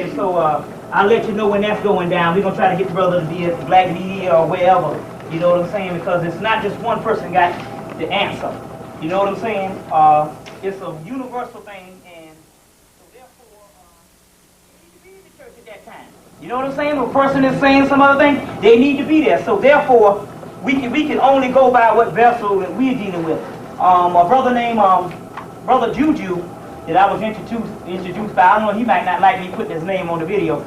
saying? So I'll let you know when that's going down. We're going to try to get the brother to be at Black Media or wherever. You know what I'm saying? Because it's not just one person got the answer. You know what I'm saying? It's a universal thing, and so therefore, you need to be in the church at that time. You know what I'm saying? When a person is saying some other thing, they need to be there. So therefore, we can only go by what vessel that we're dealing with. A brother named Brother Juju that I was introduced by. I don't know, he might not like me putting his name on the video.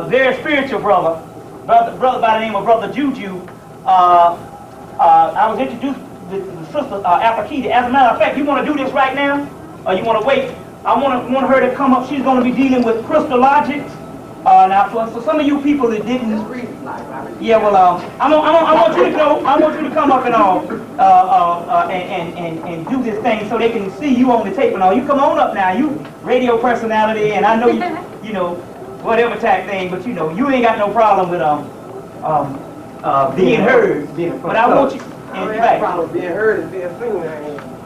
Very spiritual brother by the name of Brother Juju. I was introduced to the sister Apakita. As a matter of fact, you want to do this right now, or you want to wait? I want her to come up. She's going to be dealing with crystallogics. Now, for some of you people that didn't, yeah, well, I want you to go. I want you to come up and and do this thing so they can see you on the tape and all. You come on up now. You radio personality, and I know you know whatever type thing, but you know you ain't got no problem with being heard. But I want you. In fact, problem being heard is being seen.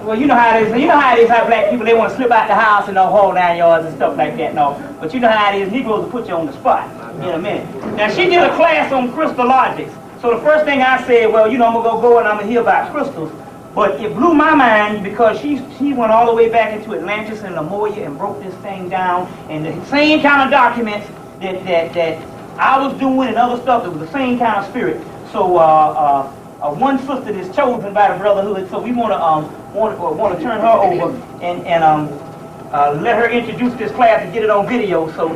Well, you know how it is. You know how it is. How black people, they want to slip out the house and hold 9 yards and stuff like that. And all. But you know how it is. Negroes will put you on the spot in a minute. Now she did a class on crystallogics. So the first thing I said, well, you know, I'm gonna go and I'm gonna hear about crystals. But it blew my mind because she went all the way back into Atlantis and Lemuria and broke this thing down, and the same kind of documents that I was doing and other stuff. It was the same kind of spirit. So one sister that's chosen by the brotherhood. So we want to turn her over and let her introduce this class and get it on video. So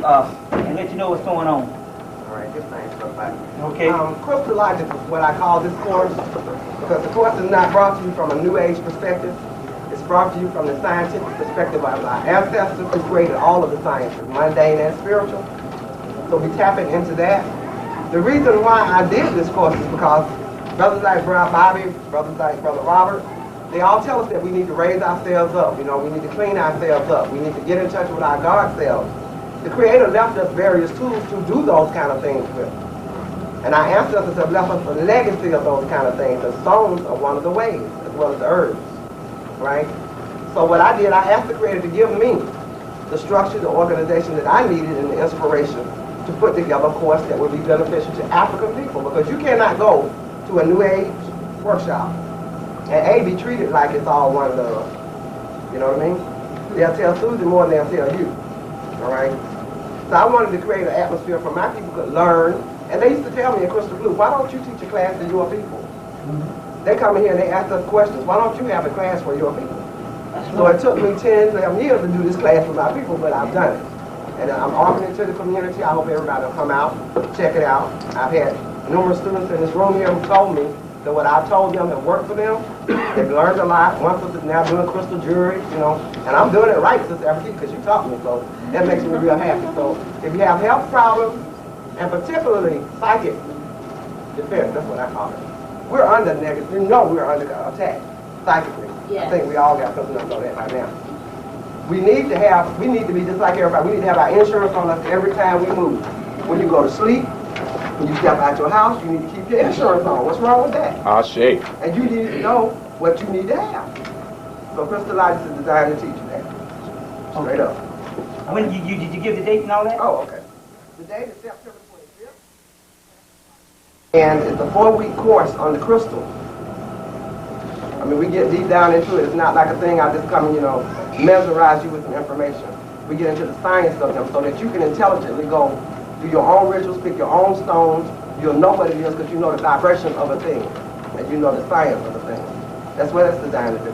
and let you know what's going on. All right, good thanks, brother. Okay. Crystallogic is what I call this course, because the course is not brought to you from a New Age perspective. It's brought to you from the scientific perspective of our ancestors who created all of the sciences, mundane and spiritual. So we tapping into that. The reason why I did this course is because brothers like Brother Bobby, brothers like Brother Robert, they all tell us that we need to raise ourselves up. You know, we need to clean ourselves up. We need to get in touch with our God selves. The Creator left us various tools to do those kind of things with. And our ancestors have left us a legacy of those kind of things. The stones are one of the ways, as well as the herbs, right? So what I did, I asked the Creator to give me the structure, the organization that I needed, and the inspiration to put together a course that would be beneficial to African people. Because you cannot go to a New Age workshop and be treated like it's all one of those. You know what I mean? They'll tell Susie more than they'll tell you. All right? So I wanted to create an atmosphere where my people could learn. And they used to tell me in Crystal Blue, why don't you teach a class to your people? They come in here and they ask us questions. Why don't you have a class for your people? So it took me 10, 11 years to do this class for my people, but I've done it. And I'm offering it to the community. I hope everybody will come out, check it out. I've had numerous students in this room here who told me that what I've told them have worked for them. They've learned a lot. One sister's now doing crystal jewelry, you know, and I'm doing it right, Sister Africa, because you taught me, so that makes me real happy. So if you have health problems, and particularly psychic defense, that's what I call it. We're under negative, you know we're under attack, psychically. Yes. I think we all got something to know that right now. We need to be just like everybody. We need to have our insurance on us every time we move. When you go to sleep, when you step out your house, you need to keep your insurance on. What's wrong with that? Shake. And you need to know what you need to have. So crystallogics is designed to teach you that. Straight up. When did you give the date and all that? Oh, okay. The date is September 25th. And it's a 4-week course on the crystal. I mean, we get deep down into it. It's not like a thing I just come and, you know, mesmerize you with some information. We get into the science of them so that you can intelligently go do your own rituals, pick your own stones. You'll know what it is because you know the vibration of a thing. And you know the science of a thing. That's what it's designed to do.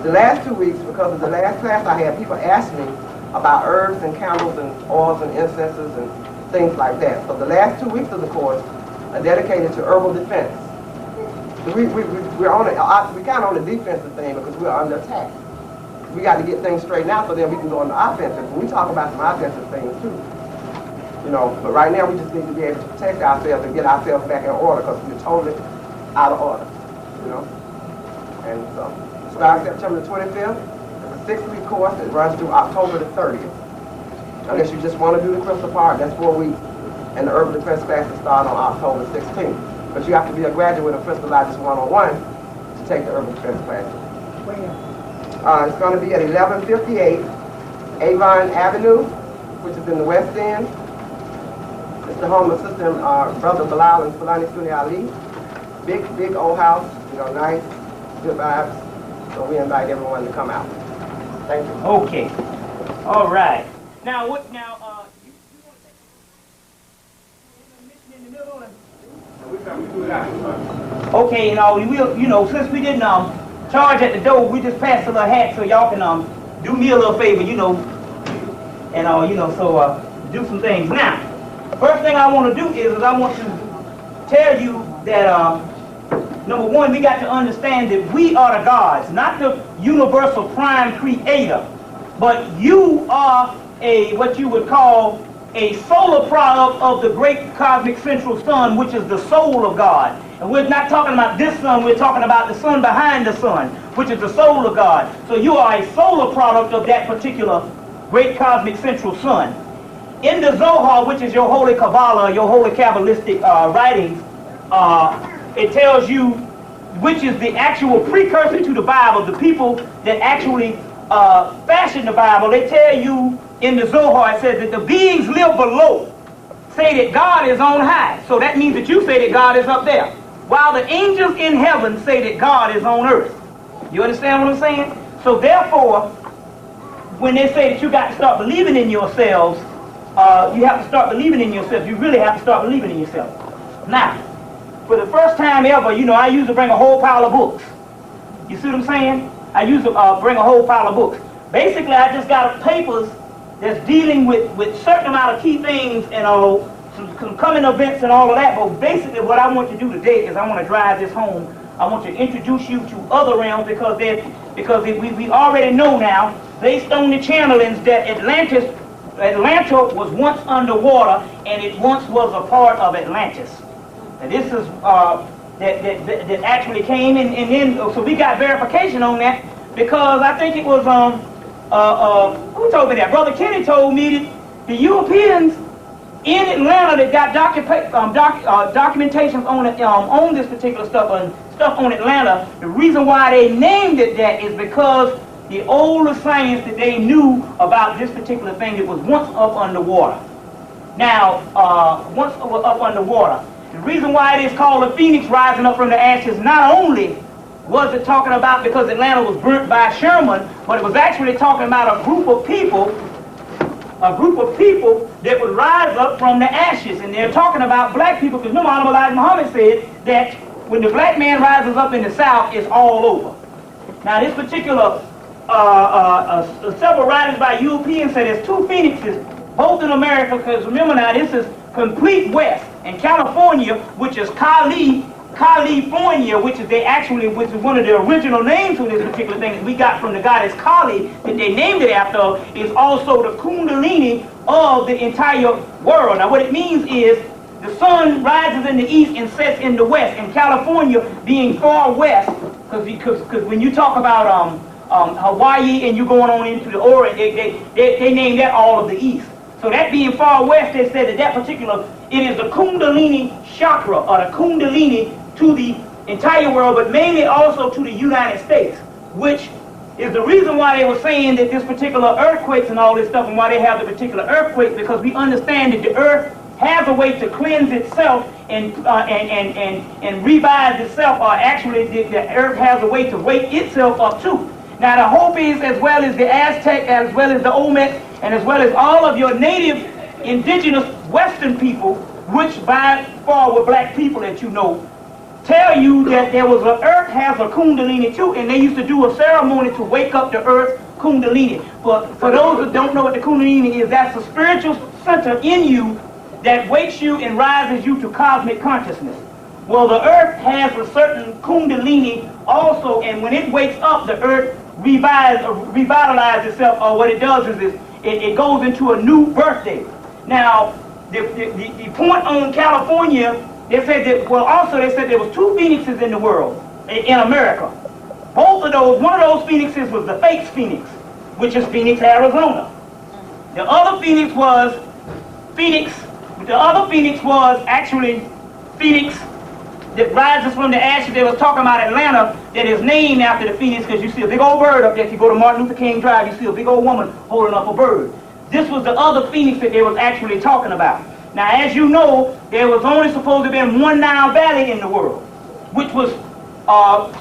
The last 2 weeks, because of the last class I had, people asked me about herbs and candles and oils and incenses and things like that. So the last 2 weeks of the course are dedicated to herbal defense. We're on we kind of on the defensive thing because we're under attack. We got to get things straightened out so then we can go on the offensive. And we talk about some offensive things too. You know, but right now we just need to be able to protect ourselves and get ourselves back in order because we're totally out of order. You know? And so, starting September the 25th, it's a 6-week course that runs through October the 30th. Unless you just want to do the crystal part, that's 4 weeks. And the herbal defense classes start on October 16th. But you have to be a graduate of Crystallogist 101 to take the herbal defense classes. It's going to be at 1158 Avon Avenue, which is in the West End. It's the home of Sister Brother Bilal and Fulani Sunni Ali. Big old house, nice, good vibes. So we invite everyone to come out. Thank you. Okay. All right. Now what? Now you want to take a mission in the middle? Okay. Since we didn't charge at the door, we just passed a little hat so y'all can do me a little favor, and so do some things. Now, first thing I want to do is I want to tell you that number one, we got to understand that we are the gods, not the universal prime creator, but you are what you would call a solar product of the great cosmic central sun, which is the soul of God. And we're not talking about this sun, we're talking about the sun behind the sun, which is the soul of God. So you are a solar product of that particular great cosmic central sun. In the Zohar, which is your holy Kabbalah, your holy Kabbalistic writings, it tells you, which is the actual precursor to the Bible, the people that actually fashioned the Bible, they tell you in the Zohar, it says that the beings live below say that God is on high. So that means that you say that God is up there, while the angels in heaven say that God is on earth. You understand what I'm saying? So therefore, when they say that you got to start believing in yourselves, you have to start believing in yourself. You really have to start believing in yourself. Now, for the first time ever, I used to bring a whole pile of books. You see what I'm saying? I used to bring a whole pile of books. Basically, I just got papers that's dealing with certain amount of key things and some coming events and all of that. But basically, what I want to do today is I want to drive this home. I want to introduce you to other realms because we already know now, based on the channelings, that Atlanta was once underwater and it once was a part of Atlantis. And this is that actually came in, and then so we got verification on that because I think it was who told me that? Brother Kenny told me that the Europeans in Atlanta that got documentations on this particular stuff on Atlanta. The reason why they named it that is because the older science that they knew about this particular thing that was once up underwater. Now, once up underwater. The reason why it is called a phoenix rising up from the ashes, not only was it talking about because Atlanta was burnt by Sherman, but it was actually talking about a group of people that would rise up from the ashes. And they're talking about black people, because Elijah Muhammad said that when the black man rises up in the South, it's all over. Now this particular, several writers by Europeans say there's two phoenixes, both in America, because remember now, this is complete West. And California, which is California, which is one of the original names for this particular thing that we got from the goddess Kali, that they named it after, is also the Kundalini of the entire world. Now what it means is the sun rises in the east and sets in the west, and California being far west, because when you talk about Hawaii and you're going on into the Orient, they name that all of the east. So that being far west, they said that particular, it is the Kundalini chakra, or the Kundalini to the entire world, but mainly also to the United States, which is the reason why they were saying that this particular earthquakes and all this stuff, and why they have the particular earthquakes, because we understand that the earth has a way to cleanse itself and revive itself, or actually the earth has a way to wake itself up too. Now the Hopis, as well as the Aztec, as well as the Olmec, and as well as all of your native indigenous Western people, which by far were black people that you know, tell you that there was earth has a Kundalini too, and they used to do a ceremony to wake up the earth Kundalini. But for those that don't know what the Kundalini is, that's a spiritual center in you that wakes you and rises you to cosmic consciousness. Well, the earth has a certain Kundalini also, and when it wakes up, the earth revitalizes itself, or what it does is it goes into a new birthday. Now, the point on California, they said that, well, also they said there was two phoenixes in the world, in America. Both of those, one of those phoenixes was the fake phoenix, which is Phoenix, Arizona. The other phoenix was actually Phoenix that rises from the ashes. They was talking about Atlanta, that is named after the phoenix, because you see a big old bird up there. If you go to Martin Luther King Drive, you see a big old woman holding up a bird. This was the other Phoenix that they was actually talking about. Now, as you know, there was only supposed to have been one Nile Valley in the world, which was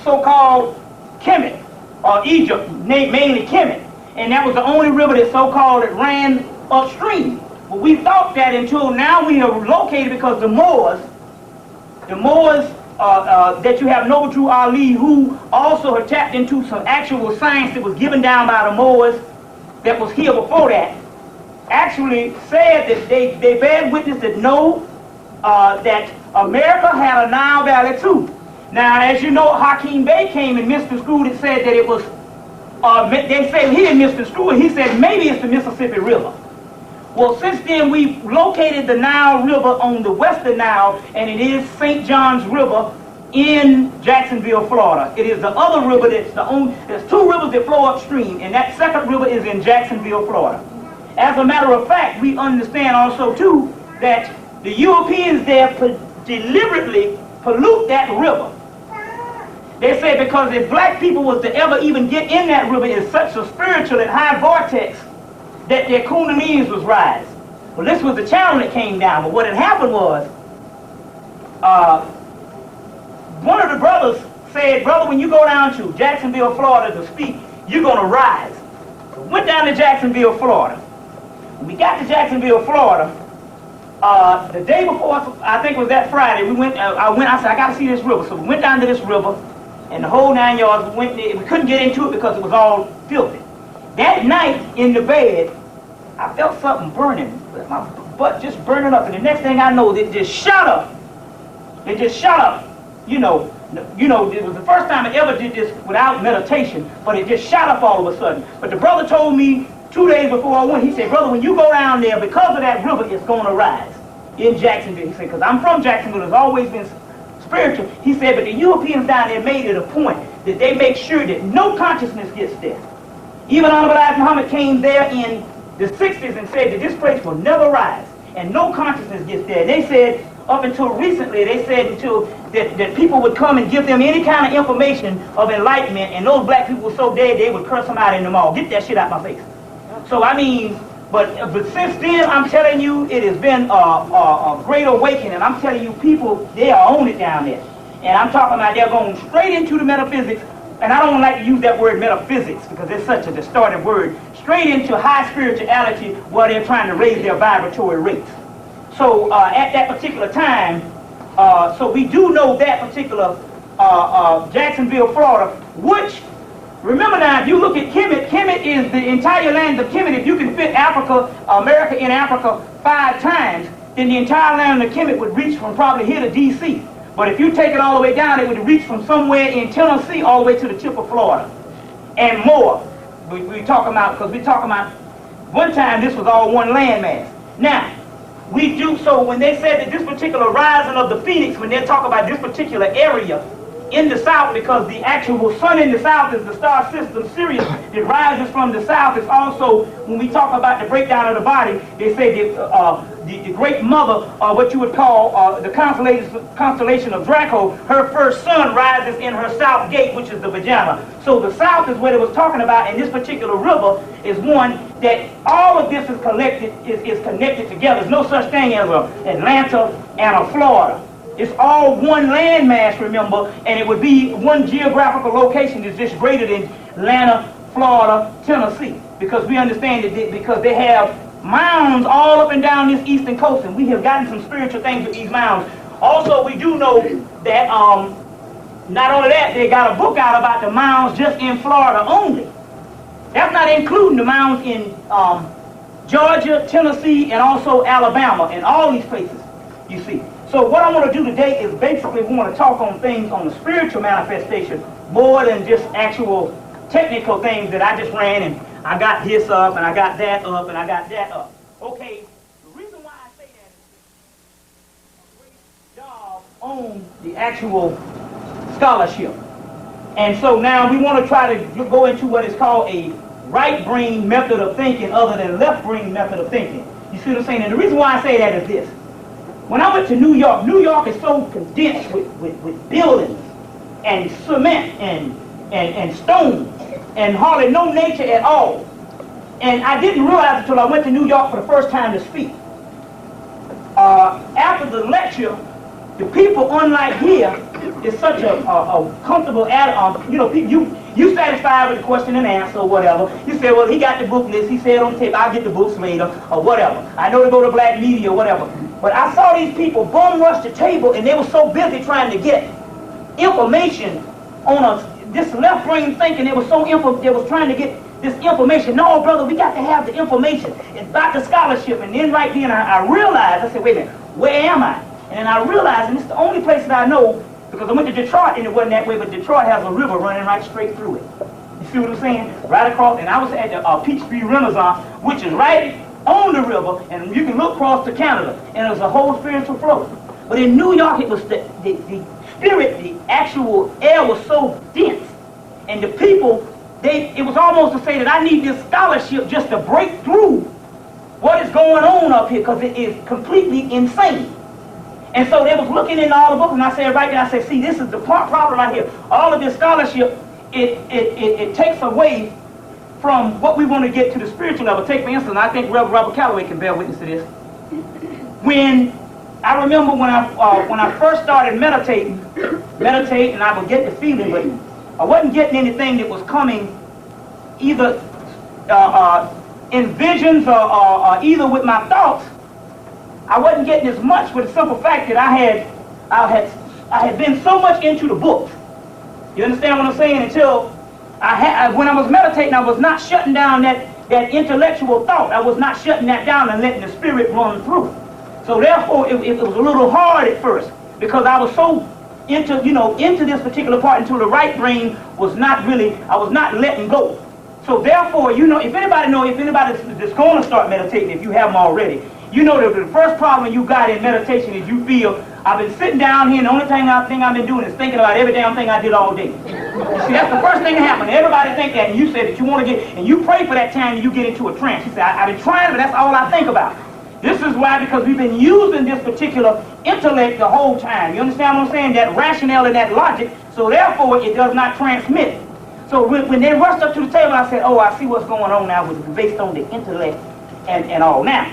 so-called Hemmitt, or Egypt, mainly Hemmitt. And that was the only river that so-called that ran upstream. But we thought that until now we are located, because the Moors that you have Noble Ali, who also had tapped into some actual science that was given down by the Moors that was here before that, actually said that they bear witness that no, that America had a Nile Valley too. Now, as you know, Hakeem Bey came and misconstrued and said that it was, they said he didn't misconstrue it, he said maybe it's the Mississippi River. Well, since then, we've located the Nile River on the western Nile, and it is St. John's River in Jacksonville, Florida. It is the other river that's the only, there's two rivers that flow upstream, and that second river is in Jacksonville, Florida. As a matter of fact, we understand also, too, that the Europeans there deliberately pollute that river. They say because if black people was to ever even get in that river, it's such a spiritual and high vortex that their kundalini's was rise. Well, this was the challenge that came down. But what had happened was, one of the brothers said, brother, when you go down to Jacksonville, Florida to speak, you're going to rise. So we went down to Jacksonville, Florida. When we got to Jacksonville, Florida, the day before, I think it was that Friday, I said, I got to see this river. So we went down to this river, and the whole 9 yards, we couldn't get into it because it was all filthy. That night in the bed, I felt something burning, my butt just burning up, and the next thing I know, it just shot up. It just shot up. You know, it was the first time I ever did this without meditation, but it just shot up all of a sudden. But the brother told me 2 days before I went, he said, brother, when you go down there, because of that river, it's going to rise in Jacksonville. He said, because I'm from Jacksonville, it's always been spiritual. He said, but the Europeans down there made it a point that they make sure that no consciousness gets there. Even Honorable Elijah Muhammad came there in the 60s and said that this place will never rise, and no consciousness gets there. They said, up until recently, they said until that people would come and give them any kind of information of enlightenment, and those black people were so dead they would curse them out in the mall. Get that shit out my face. So I mean, but since then, I'm telling you, it has been a great awakening. I'm telling you, people, they are on it down there. And I'm talking about they're going straight into the metaphysics, and I don't like to use that word metaphysics because it's such a distorted word, straight into high spirituality where they're trying to raise their vibratory rates. So at that particular time, so we do know that particular Jacksonville, Florida, which, remember now, if you look at Hemmitt, Hemmitt is the entire land of Hemmitt. If you can fit America in Africa 5 times, then the entire land of Hemmitt would reach from probably here to D.C. But if you take it all the way down, it would reach from somewhere in Tennessee all the way to the tip of Florida. And more. We talking about, because we talking about, one time this was all one landmass. Now, we do, so when they said that this particular rising of the Phoenix, when they talk about this particular area in the south, because the actual sun in the south is the star system Sirius that rises from the south. Is also, when we talk about the breakdown of the body, they say that the great mother, what you would call the constellation of Draco, her first son rises in her south gate, which is the vagina. So the south is what it was talking about, and this particular river is one that all of this is connected together. There's no such thing as an Atlanta and a Florida. It's all one landmass, remember, and it would be one geographical location that's just greater than Atlanta, Florida, Tennessee. Because we understand that because they have mounds all up and down this eastern coast, and we have gotten some spiritual things with these mounds. Also, we do know that not only that, they got a book out about the mounds just in Florida only. That's not including the mounds in Georgia, Tennessee, and also Alabama, and all these places, you see. So what I want to do today is basically we want to talk on things on the spiritual manifestation more than just actual technical things that I just ran and I got this up and I got that up and I got that up. Okay, the reason why I say that is a great job on the actual scholarship. And so now we want to try to go into what is called a right brain method of thinking other than left brain method of thinking. You see what I'm saying? And the reason why I say that is this. When I went to New York is so condensed with buildings and cement and stone and hardly no nature at all. And I didn't realize until I went to New York for the first time to speak. After the lecture, the people, unlike here, is such a comfortable you know, you satisfied with the question and answer or whatever. You say, well, he got the book list. He said on tape, I'll get the books later or whatever. I know to go to black media or whatever. But I saw these people bum rush the table, and they were so busy trying to get information on this left brain thinking. They was trying to get this information. No, brother, we got to have the information. It's about the scholarship. And then right then I realized, I said, wait a minute, where am I? And then I realized, and it's the only place that I know, because I went to Detroit and it wasn't that way, but Detroit has a river running right straight through it. You see what I'm saying? Right across, and I was at the Peachtree Renaissance, which is right on the river, and you can look across to Canada, and it was a whole spiritual flow. But in New York, it was the spirit, the actual air was so dense, and the people, it was almost to say that I need this scholarship just to break through what is going on up here, because it is completely insane. And so they was looking in all the books, and I said right there, I said, see, this is the problem right here. All of this scholarship, it takes away from what we want to get to the spiritual level. Take, for instance, I think Reverend Robert Calloway can bear witness to this. When I remember when I first started meditating, and I would get the feeling, but I wasn't getting anything that was coming either in visions or either with my thoughts. I wasn't getting as much for the simple fact that I had been so much into the books. You understand what I'm saying? Until when I was meditating, I was not shutting down that intellectual thought. I was not shutting that down and letting the spirit run through. So therefore, it was a little hard at first, because I was so into this particular part until the right brain was not really, I was not letting go. So therefore, if anybody that's going to start meditating, if you haven't already, you know that the first problem you got in meditation is you feel, I've been sitting down here and the only thing I've been doing is thinking about every damn thing I did all day. See, that's the first thing that happened. Everybody think that, and you said that you want to get, and you pray for that time and you get into a trance. You say, I've been trying, but that's all I think about. This is why, because we've been using this particular intellect the whole time. You understand what I'm saying? That rationale and that logic, so therefore it does not transmit. So when they rushed up to the table, I said, oh, I see what's going on now, based on the intellect and all. Now,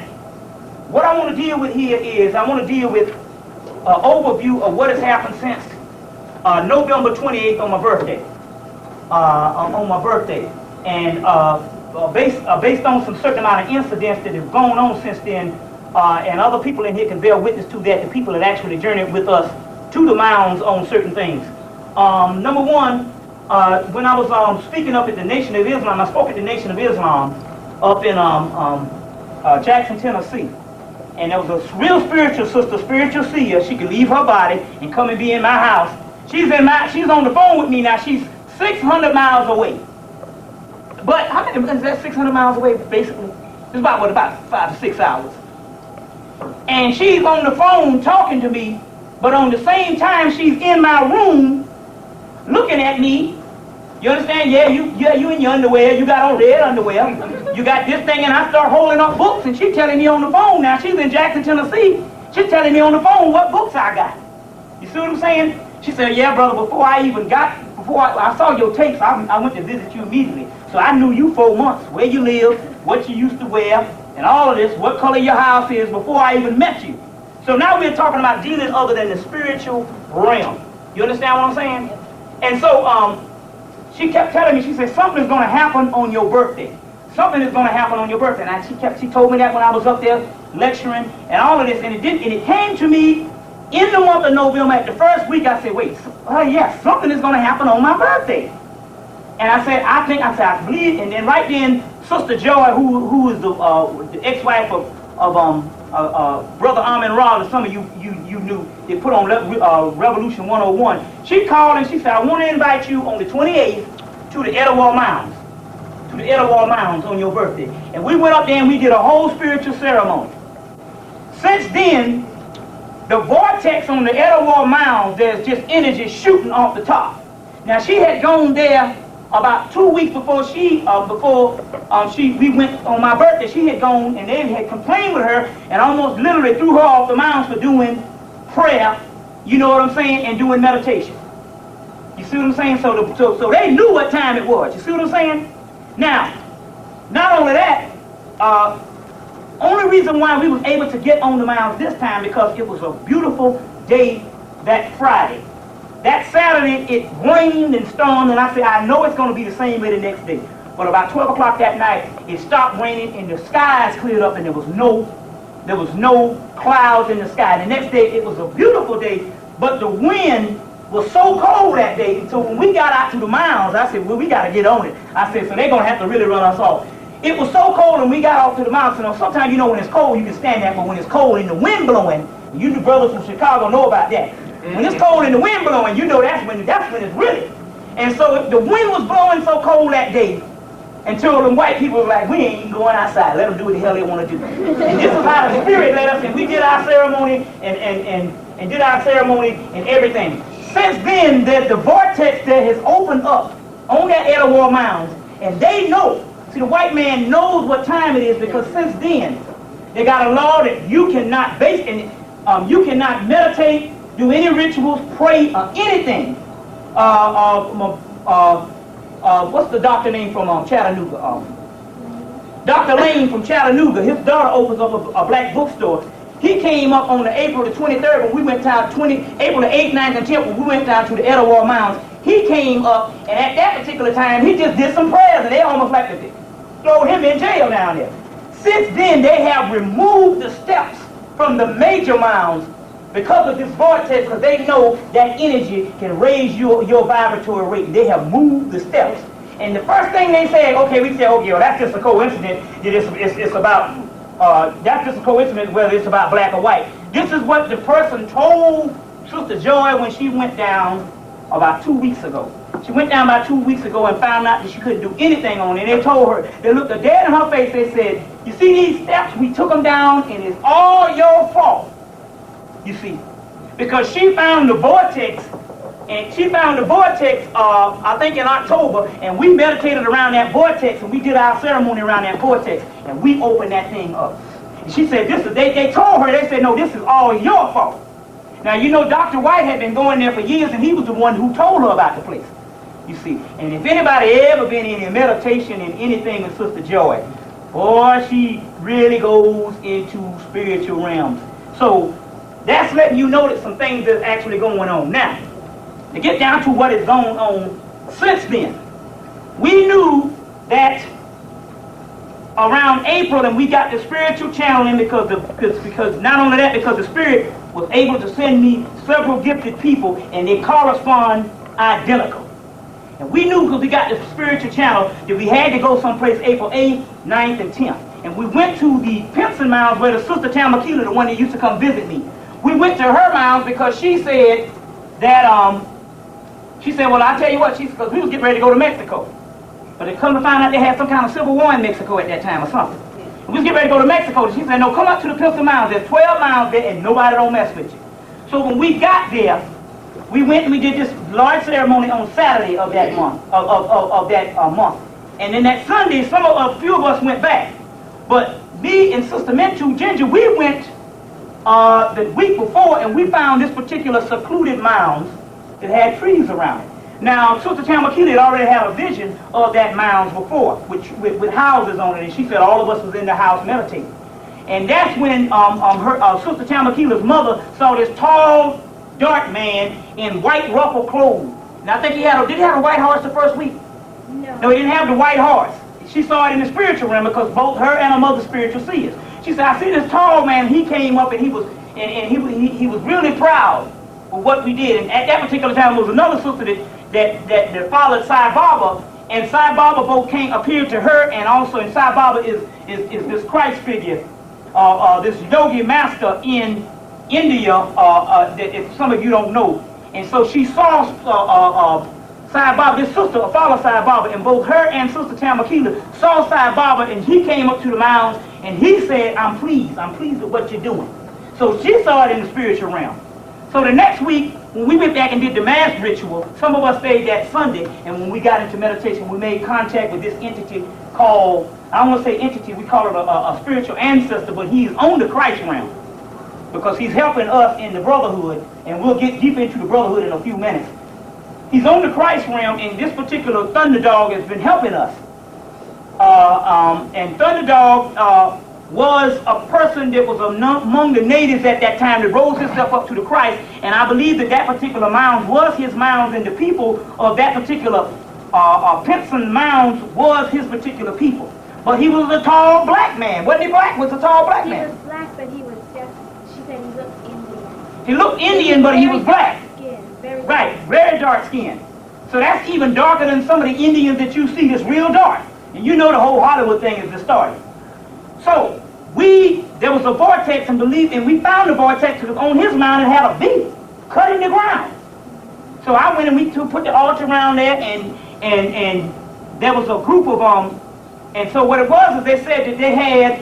what I want to deal with here is, I want to deal with an overview of what has happened since November 28th on my birthday. And based on some certain amount of incidents that have gone on since then, and other people in here can bear witness to that, the people that actually journeyed with us to the mounds on certain things. Number one, when I was speaking up at the Nation of Islam, I spoke at the Nation of Islam up in Jackson, Tennessee. And there was a real spiritual sister, spiritual seer. She could leave her body and come and be in my house. She's on the phone with me now. She's 600 miles away. But how many is that? 600 miles away, basically. It's about 5 to 6 hours. And she's on the phone talking to me, but on the same time she's in my room looking at me. You understand? Yeah, you in your underwear. You got on red underwear. You got this thing, and I start holding up books, and she's telling me on the phone now. She's in Jackson, Tennessee. She's telling me on the phone what books I got. You see what I'm saying? She said, yeah, brother, before I saw your tapes, I went to visit you immediately. So I knew you 4 months, where you live, what you used to wear, and all of this, what color your house is, before I even met you. So now we're talking about dealing other than the spiritual realm. You understand what I'm saying? And so she kept telling me, she said, something's going to happen on your birthday. Something is going to happen on your birthday. And she told me that when I was up there lecturing and all of this. And it came to me in the month of November. At the first week, I said, wait, yes, something is going to happen on my birthday. And I said, I believe. And then right then, Sister Joy, who is the ex-wife of Brother Amin Ra, that some of you knew, they put on Revolution 101. She called and she said, I want to invite you on the 28th to the Etowah Mounds. To the Etowah Mounds on your birthday. And we went up there and we did a whole spiritual ceremony. Since then, the vortex on the Etowah Mounds, there's just energy shooting off the top. Now she had gone there about 2 weeks before we went on my birthday. She had gone and they had complained with her and almost literally threw her off the mounds for doing prayer, you know what I'm saying, and doing meditation. You see what I'm saying? So they knew what time it was. You see what I'm saying? Now Not only that, only reason why we was able to get on the mounds this time because it was a beautiful day that Friday. That Saturday, it rained and stormed, and I said, I know it's going to be the same way the next day. But about 12 o'clock that night, it stopped raining, and the skies cleared up, and there was no clouds in the sky. The next day, it was a beautiful day, but the wind was so cold that day, so when we got out to the mounds, I said, well, we got to get on it. I said, so they're going to have to really run us off. It was so cold, and we got off to the mountains. You know, sometimes, you know, when it's cold, you can stand there, but when it's cold and the wind blowing, you the brothers from Chicago know about that. When it's cold and the wind blowing, you know that's when it's really. And so the wind was blowing so cold that day until the white people were like, we ain't even going outside. Let them do what the hell they want to do. And this is how the Spirit led us, and we did our ceremony and did our ceremony and everything. Since then, the vortex that has opened up on that Etowah Mounds, and they know. See, the white man knows what time it is because since then, they got a law that you cannot you cannot meditate, do any rituals, pray, or anything. What's the doctor name from Chattanooga? Dr. Lane from Chattanooga. His daughter opens up a black bookstore. He came up on the April the 23rd when we went down April the 8th, 9th, and 10th when we went down to the Etowah Mounds. He came up, and at that particular time, he just did some prayers, and they almost like to throw him in jail down there. Since then, they have removed the steps from the major mounds because of this vortex, because they know that energy can raise your vibratory rate. They have moved the steps. And the first thing they said, okay, we said, okay, well, that's just a coincidence. It's about, that's just a coincidence whether it's about black or white. This is what the person told Sister Joy when she went down about 2 weeks ago. She went down about 2 weeks ago and found out that she couldn't do anything on it. And they told her, they looked her dead in her face, they said, you see these steps, we took them down and it's all your fault. You see, because she found the vortex, and she found the vortex, I think in October, and we meditated around that vortex, and we did our ceremony around that vortex, and we opened that thing up. And she said, they told her, they said, no, this is all your fault. Now, you know, Dr. White had been going there for years, and he was the one who told her about the place. You see, and if anybody ever been in a meditation in anything with Sister Joy, boy, she really goes into spiritual realms. So, that's letting you know that some things that's actually going on. Now, to get down to what is going on since then, we knew that around April, and we got the spiritual channeling because not only that, because the Spirit was able to send me several gifted people, and they correspond identical. And we knew because we got the spiritual channel that we had to go someplace April 8th, 9th, and 10th. And we went to the Pinson Mounds where the Sister Tamakila, the one that used to come visit me. We went to her mounds because she said that, she said, well, I'll tell you what, because we was getting ready to go to Mexico. But they come to find out they had some kind of civil war in Mexico at that time or something. And we was getting ready to go to Mexico. She said, no, come up to the Pinson Mounds. There's 12 mounds there and nobody don't mess with you. So when we got there, we went and we did this large ceremony on Saturday of that month, month. And then that Sunday, a few of us went back. But me and Sister Mentu Ginger, we went the week before, and we found this particular secluded mound that had trees around it. Now, Sister Tamakila had already had a vision of that mound before, with houses on it, and she said all of us was in the house meditating. And that's when her Sister Tamakila's mother saw this tall, dark man in white ruffled clothes. Now, I think did he have a white horse the first week? No, he didn't have the white horse. She saw it in the spiritual realm because both her and her mother spiritual seers. She said, I see this tall man. He came up and he was really proud of what we did. And at that particular time, there was another sister that followed Sai Baba, and Sai Baba both appeared to her, and also in Sai Baba is this Christ figure, this yogi master in India that if some of you don't know. And so she saw Sai Baba, this sister followed Sai Baba, and both her and Sister Tamakila saw Sai Baba, and he came up to the mounds, and he said, I'm pleased with what you're doing. So she saw it in the spiritual realm. So the next week, when we went back and did the mass ritual, some of us stayed that Sunday, and when we got into meditation, we made contact with this entity called, I don't want to say entity, we call it a spiritual ancestor, but he's on the Christ realm, because he's helping us in the brotherhood, and we'll get deep into the brotherhood in a few minutes. He's on the Christ realm, and this particular thunder dog has been helping us. And Thunderdog was a person that was among the natives at that time that rose himself up to the Christ, and I believe that that particular mound was his mound, and the people of that particular Pinson mound was his particular people. But he was a tall black man. Wasn't he black? Was a tall black man? He was black, but he was just, she said he looked Indian. He looked Indian, but he was black. Right, very dark skin. So that's even darker than some of the Indians that you see that's real dark. And you know the whole Hollywood thing is distorted. So there was a vortex and we found the vortex on his mound and had a V cut in the ground. So I went and we put the altar around there and there was a group of and so what it was is they said that they had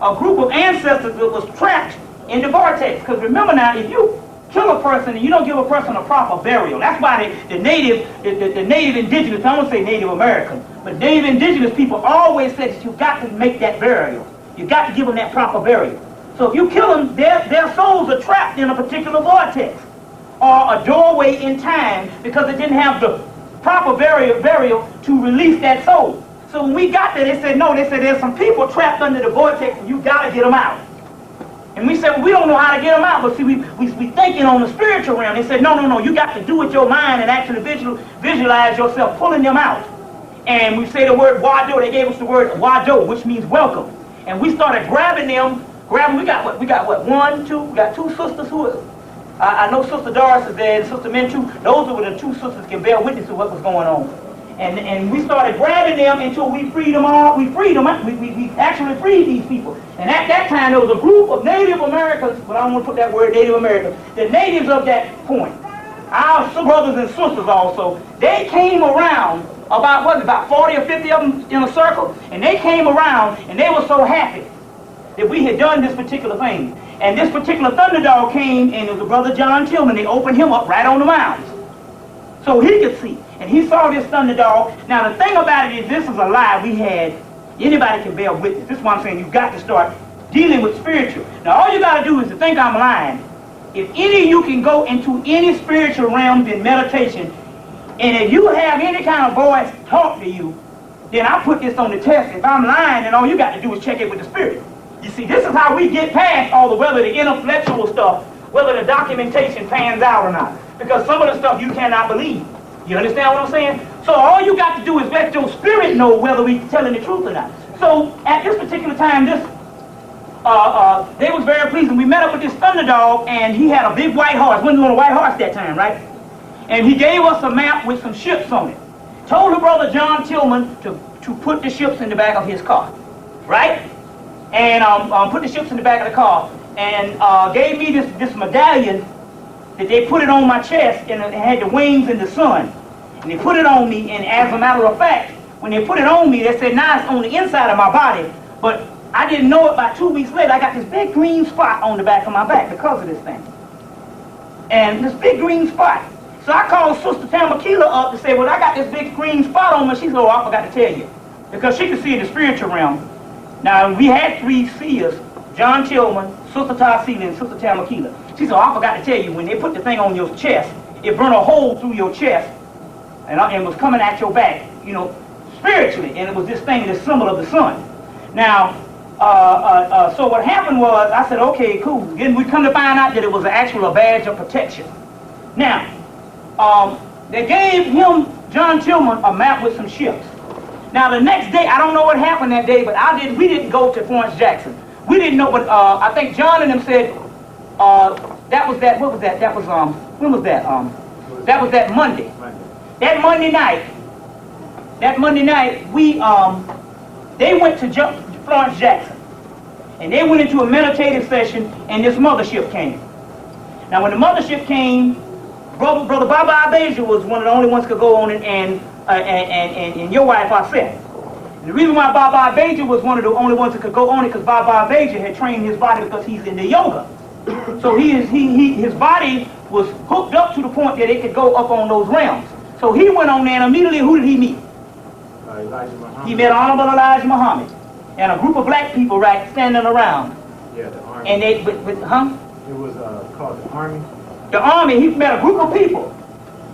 a group of ancestors that was trapped in the vortex. Because remember now, if you kill a person and you don't give a person a proper burial, that's why the native indigenous, I don't say Native American, but Native indigenous people always said that you got to make that burial. You got to give them that proper burial. So if you kill them, their souls are trapped in a particular vortex or a doorway in time because it didn't have the proper burial to release that soul. So when we got there, they said, no, they said there's some people trapped under the vortex and you got to get them out. And we said, well, we don't know how to get them out, but see, we thinking on the spiritual realm. They said, no, you got to do with your mind and actually visualize yourself pulling them out. And we say the word wado, they gave us the word wado, which means welcome. And we started grabbing them, we got what, one, two, we got two sisters who are, I know Sister Doris is there and Sister Menchu. Those were the two sisters that can bear witness to what was going on. And we started grabbing them until we freed them all. We actually freed these people. And at that time, there was a group of Native Americans, but I don't want to put that word Native Americans, the natives of that point, our brothers and sisters also, they came around, about 40 or 50 of them in a circle, and they came around, and they were so happy that we had done this particular thing. And this particular Thunderdog came, and it was a brother John Tillman. They opened him up right on the mounds so he could see. And he saw this Thunderdog. Now the thing about it is, this is a lie we had. Anybody can bear witness. This is why I'm saying you've got to start dealing with spiritual. Now all you got to do is to think I'm lying. If any of you can go into any spiritual realms in meditation, and if you have any kind of voice talk to you, then I put this on the test. If I'm lying, then all you got to do is check it with the spirit. You see, this is how we get past all the, whether the intellectual stuff, whether the documentation pans out or not. Because some of the stuff you cannot believe. You understand what I'm saying? So all you got to do is let your spirit know whether we're telling the truth or not. So at this particular time, they was very pleased. And we met up with this Thunderdog, and he had a big white horse. Wasn't on a white horse that time, right? And he gave us a map with some ships on it. Told her brother John Tillman to put the ships in the back of his car, right? And put the ships in the back of the car, and gave me this medallion that they put it on my chest, and it had the wings in the sun. And they put it on me, and as a matter of fact, when they put it on me, they said, now it's on the inside of my body. But I didn't know it. By 2 weeks later, I got this big green spot on the back of my back because of this thing. And this big green spot. So I called Sister Tamakila up to say, well, I got this big green spot on me. She said, oh, I forgot to tell you. Because she could see in the spiritual realm. Now, we had 3 seers, John Tillman, Sister Tarsila, and Sister Tamakila. She said, oh, I forgot to tell you, when they put the thing on your chest, it burned a hole through your chest, and was coming at your back, you know, spiritually. And it was this thing, this symbol of the sun. Now, so what happened was, I said, okay, cool. Then we come to find out that it was actually a badge of protection. Now, they gave him, John Tillman, a map with some ships. Now the next day, I don't know what happened that day, but we didn't go to Florence Jackson. We didn't know, but I think John and them said, that was that, what was that? That was, when was that? That was that Monday. That Monday night, they went to Florence Jackson. And they went into a meditative session, and this mothership came. Now when the mothership came, Brother Baba Abeja was one of the only ones could go on, and your wife, Aset. And the reason why Baba Abeja was one of the only ones that could go on it, because Baba Abeja had trained his body because he's into yoga. So his body was hooked up to the point that it could go up on those realms. So he went on there, and immediately who did he meet? Elijah Muhammad. He met Honorable Elijah Muhammad and a group of black people right standing around. Yeah, the army. And they, It was called the army. The army, he met a group of people.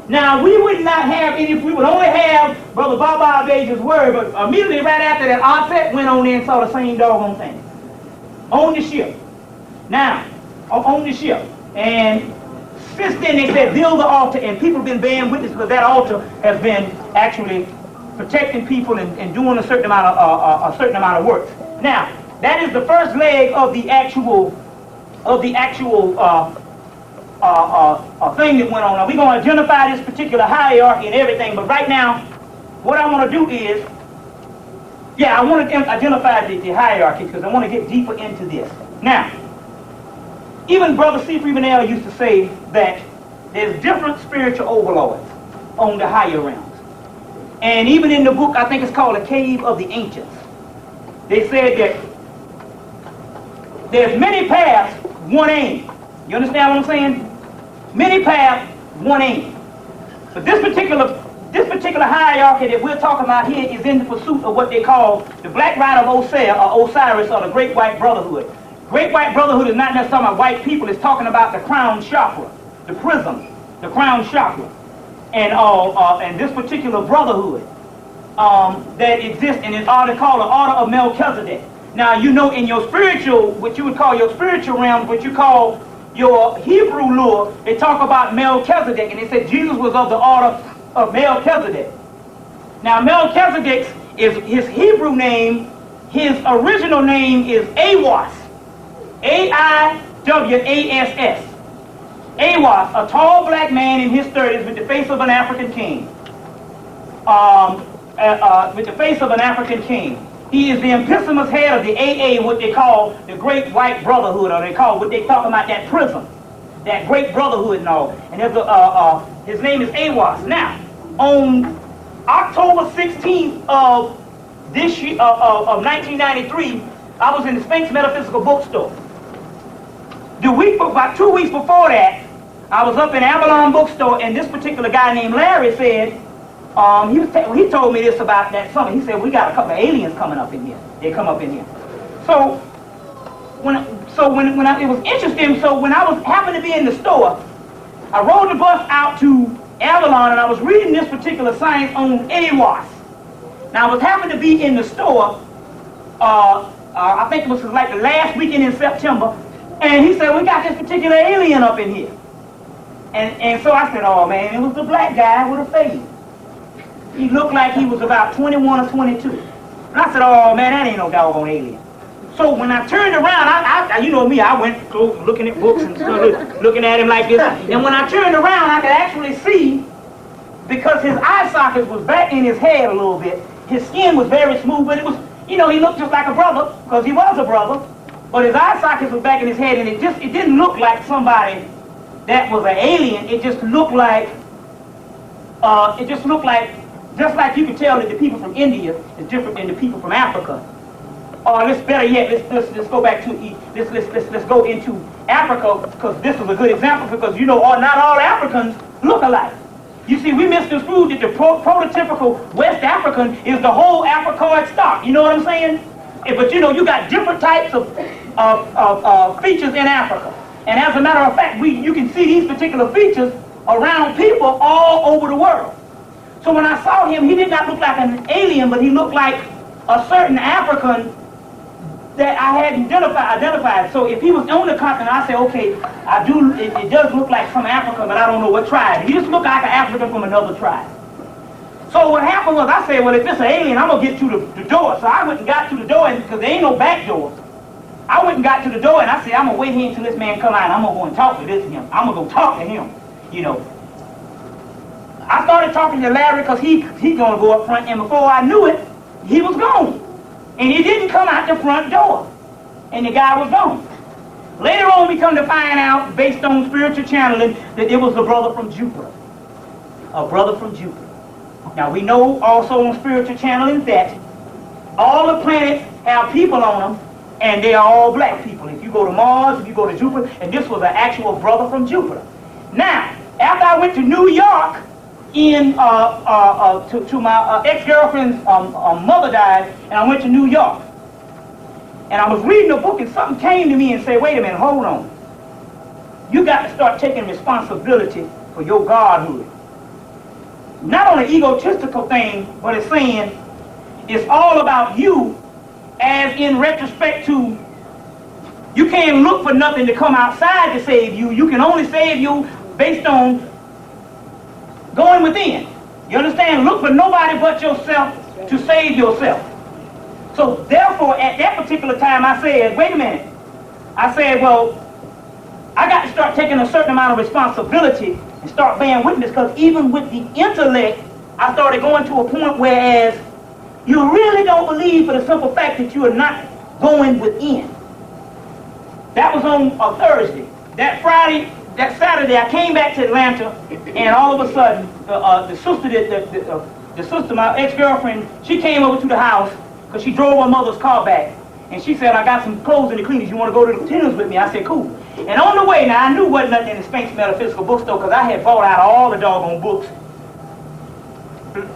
Now, we would not have any, we would only have Brother Baba Abeja's word, but immediately right after that, 8Sep went on there and saw the same doggone thing. On the ship. Now, on the ship. And since then they said build the altar, and people have been bearing witness because that altar has been actually protecting people and doing a certain amount of work. Now, that is the first leg of the actual thing that went on. Now, we're going to identify this particular hierarchy and everything, but right now, what I want to do is, I want to identify the hierarchy because I want to get deeper into this. Now, even Brother C. Freemanell used to say that there's different spiritual overlords on the higher realms. And even in the book, I think it's called The Cave of the Ancients, they said that there's many paths, one aim. You understand what I'm saying? Many paths, one aim. But this particular hierarchy that we're talking about here is in the pursuit of what they call the Black Rite of Osiris, or the Great White Brotherhood. Great White Brotherhood is not necessarily about white people. It's talking about the crown chakra, the prism, the crown chakra, and this particular brotherhood that exists, and it's called the Order of Melchizedek. Now, you know, in your spiritual, what you would call your spiritual realm, what you call your Hebrew lore, they talk about Melchizedek, and they said Jesus was of the order of Melchizedek. Now, Melchizedek is his Hebrew name. His original name is Awas, A-I-W-A-S-S. Awas, a tall black man in his 30s with the face of an African king. He is the epistomous head of the AA, what they call the Great White Brotherhood, or they call what they talk about that prism, that Great Brotherhood and all. And there's his name is Awas. Now, on October 16th of this year, of 1993, I was in the Sphinx Metaphysical Bookstore. About 2 weeks before that, I was up in Avalon Bookstore, and this particular guy named Larry said, he told me this about that summer. He said, we got a couple of aliens coming up in here. They come up in here. So when it was interesting, so when I happened to be in the store, I rode the bus out to Avalon, and I was reading this particular science on AWAS. Now, I was happened to be in the store, I think it was like the last weekend in September, and he said, we got this particular alien up in here. And so I said, oh man, it was the black guy with a fade. He looked like he was about 21 or 22. And I said, oh man, that ain't no doggone alien. So when I turned around, I you know me, I went through looking at books and stuff, looking at him like this. And when I turned around, I could actually see, because his eye sockets was back in his head a little bit. His skin was very smooth, but it was, you know, he looked just like a brother, because he was a brother. But his eye sockets was back in his head, and it didn't look like somebody that was an alien. It just looked like, just like you could tell that the people from India is different than the people from Africa. Or let's better yet, let's go back to let's go into Africa, because this is a good example, because you know not all Africans look alike. You see, we misconstrued that the prototypical West African is the whole Africoid stock. You know what I'm saying? But you know, you got different types of features in Africa. And as a matter of fact, you can see these particular features around people all over the world. So when I saw him, he did not look like an alien, but he looked like a certain African that I hadn't identified. So if he was on the continent, I said, okay, it does look like some African, but I don't know what tribe. He just looked like an African from another tribe. So what happened was, I said, well, if it's an alien, I'm going to get to the door. So I went and got to the door, because there ain't no back door. I went and got to the door, and I said, I'm going to wait here until this man come out, and I'm going to go and talk to him. I'm going to go talk to him, you know. I started talking to Larry, because he's going to go up front, and before I knew it, he was gone. And he didn't come out the front door, and the guy was gone. Later on, we come to find out, based on spiritual channeling, that it was a brother from Jupiter. A brother from Jupiter. Now, we know also on spiritual channeling that all the planets have people on them, and they are all black people. If you go to Mars, if you go to Jupiter, and this was an actual brother from Jupiter. Now, after I went to New York, to my ex-girlfriend's mother died, and I went to New York. And I was reading a book, and something came to me and said, wait a minute, hold on. You got to start taking responsibility for your godhood. not only egotistical thing, but it's saying it's all about you, as in retrospect to, you can't look for nothing to come outside to save you. You can only save you based on going within. You understand? Look for nobody but yourself to save yourself. So therefore, at that particular time, I said, wait a minute. I said, well, I got to start taking a certain amount of responsibility and start bearing witness, because even with the intellect, I started going to a point whereas you really don't believe for the simple fact that you are not going within. That was on a Thursday. That Friday, that Saturday, I came back to Atlanta, and all of a sudden, the sister, my ex-girlfriend, she came over to the house because she drove her mother's car back, and she said, I got some clothes in the cleaners. You want to go to the cleaners with me? I said, cool. And on the way, now I knew wasn't nothing in the Spanx Metaphysical Bookstore because I had bought out all the doggone books.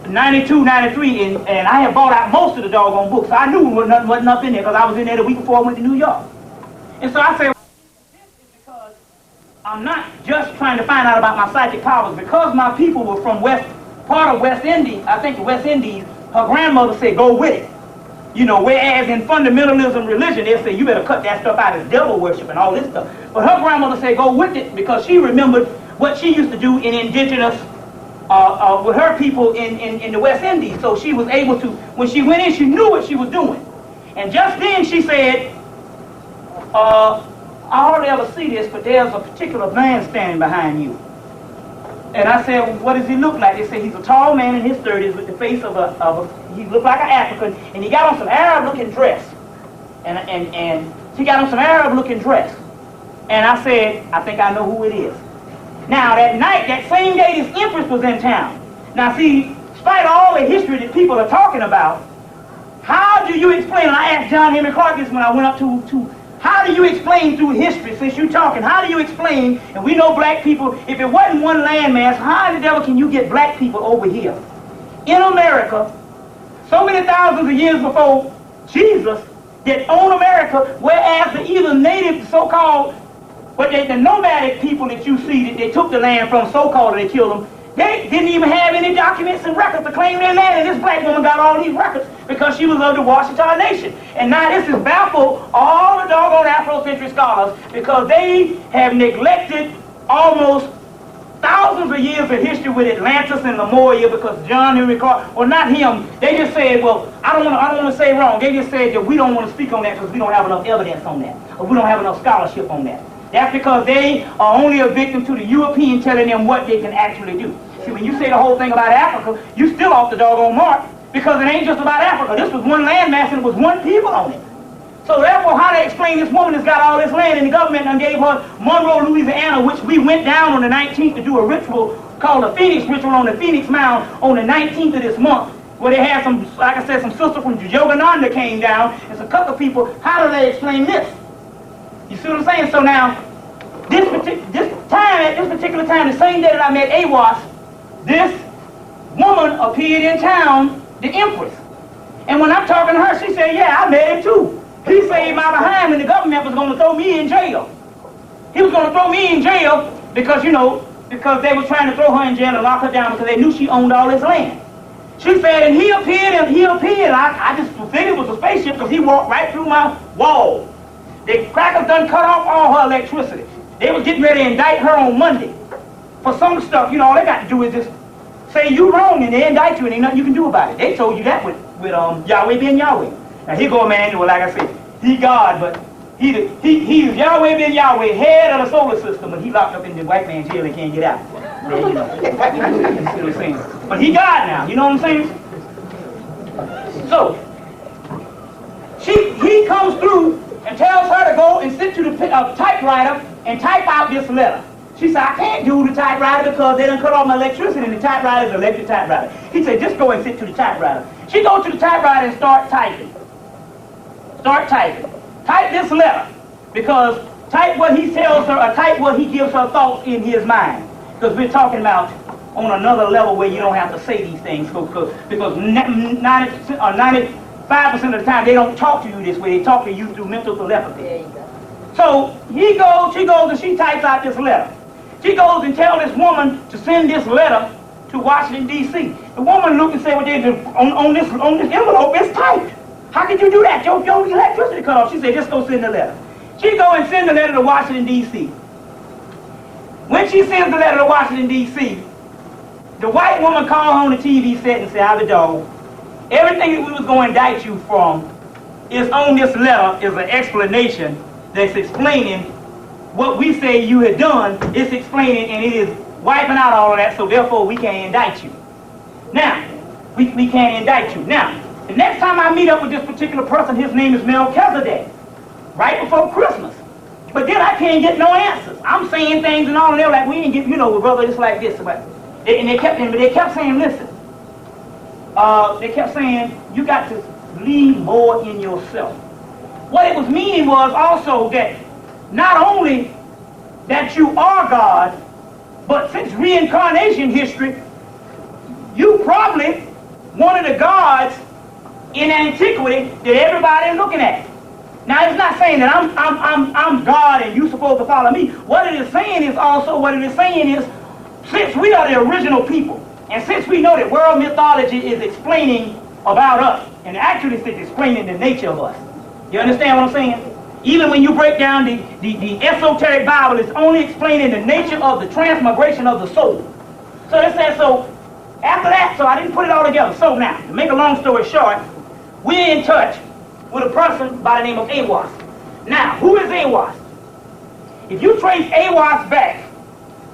92, 93, and I had bought out most of the doggone books. So I knew wasn't up in there because I was in there the week before I went to New York. And so I said, this is because I'm not just trying to find out about my psychic powers. Because my people were from part of West Indies, I think the West Indies, her grandmother said, go with it. You know, whereas in fundamentalism religion, they say, you better cut that stuff out as devil worship and all this stuff. But her grandmother said, go with it, because she remembered what she used to do in indigenous, with her people in the West Indies. So she was able to, when she went in, she knew what she was doing. And just then she said, I hardly ever see this, but there's a particular man standing behind you. And I said, well, what does he look like? They said he's a tall man in his 30s with the face of he looked like an African, and he got on some Arab-looking dress. And he got on some Arab-looking dress. And I said, I think I know who it is. Now, that night, that same day, this Empress was in town. Now, see, despite all the history that people are talking about, how do you explain, and I asked John Henry Clark this when I went up to how do you explain through history, since you're talking, how do you explain, and we know black people, if it wasn't one landmass, how in the devil can you get black people over here? In America, so many thousands of years before Jesus, that own America, whereas the either native, so-called, but the nomadic people that you see that they took the land from, so-called, and they killed them, they didn't even have any documents and records to claim their land, and this black woman got all these records because she was of the Washita Nation. And now this has baffled all the doggone Afrocentric scholars because they have neglected almost thousands of years of history with Atlantis and Lemuria, because John Henry Clark, or not him, they just said, well, I don't want to say wrong, they just said that we don't want to speak on that because we don't have enough evidence on that, or we don't have enough scholarship on that. That's because they are only a victim to the European telling them what they can actually do. See, when you say the whole thing about Africa, you still off the doggone mark, because it ain't just about Africa. This was one landmass and it was one people on it. So therefore, how they explain this woman has got all this land and the government and gave her Monroe, Louisiana, which we went down on the 19th to do a ritual called the Phoenix Ritual on the Phoenix Mound on the 19th of this month, where they had some, like I said, some sister from Yogananda came down and some couple people. How do they explain this? You see what I'm saying? So now, this particular time, the same day that I met AWAS, this woman appeared in town, the Empress. And when I'm talking to her, she said, yeah, I met him too. He saved my behind when the government was going to throw me in jail. He was going to throw me in jail because, you know, because they were trying to throw her in jail and lock her down because they knew she owned all this land. She said, and he appeared. I just figured it was a spaceship because he walked right through my wall. The crackers done cut off all her electricity. They was getting ready to indict her on Monday for some stuff. You know, all they got to do is just say you wrong and they indict you and ain't nothing you can do about it. They told you that with Yahweh being Yahweh. Now here go a man, well, like I said, he God, but he's Yahweh being Yahweh, head of the solar system, but he locked up in the white man's jail and can't get out. Yeah, you know. You see what I'm saying? But he God now, you know what I'm saying? So, he comes through and tells her to go and sit to the typewriter and type out this letter. She said, I can't do the typewriter because they done cut off my electricity and the typewriter is an electric typewriter. He said, just go and sit to the typewriter. She goes to the typewriter and start typing. Type this letter, because type what he tells her, or type what he gives her thoughts in his mind. Because we're talking about on another level where you don't have to say these things, because 95% of the time they don't talk to you this way. They talk to you through mental telepathy. There you go. So she goes and she types out this letter. She goes and tells this woman to send this letter to Washington, D.C. The woman looked and said, well, on this envelope, it's typed. How could you do that? Your electricity cut off. She said, just go send the letter. She go and send the letter to Washington, D.C. When she sends the letter to Washington, D.C., the white woman called on the TV set and said, "How's the dog? Everything that we was going to indict you from is on this letter, is an explanation that's explaining what we say you had done. It's explaining, and it is wiping out all of that, so therefore we can't indict you. Now, we can't indict you. Now, the next time I meet up with this particular person, his name is Melchizedek, right before Christmas. But then I can't get no answers. I'm saying things and all, and they're like, we ain't get, brother, it's like this. And they kept saying, listen. They kept saying, you got to believe more in yourself. What it was meaning was also that not only that you are God, but since reincarnation history, you probably one of the gods in antiquity that everybody is looking at. Now, it's not saying that I'm God and you're supposed to follow me. What it is saying is also, since we are the original people, and since we know that world mythology is explaining about us, and actually it's explaining the nature of us. You understand what I'm saying? Even when you break down the esoteric Bible, it's only explaining the nature of the transmigration of the soul. So it says, so after that, so I didn't put it all together. So now, to make a long story short, we're in touch with a person by the name of Awas. Now, who is Awas? If you trace Awas back,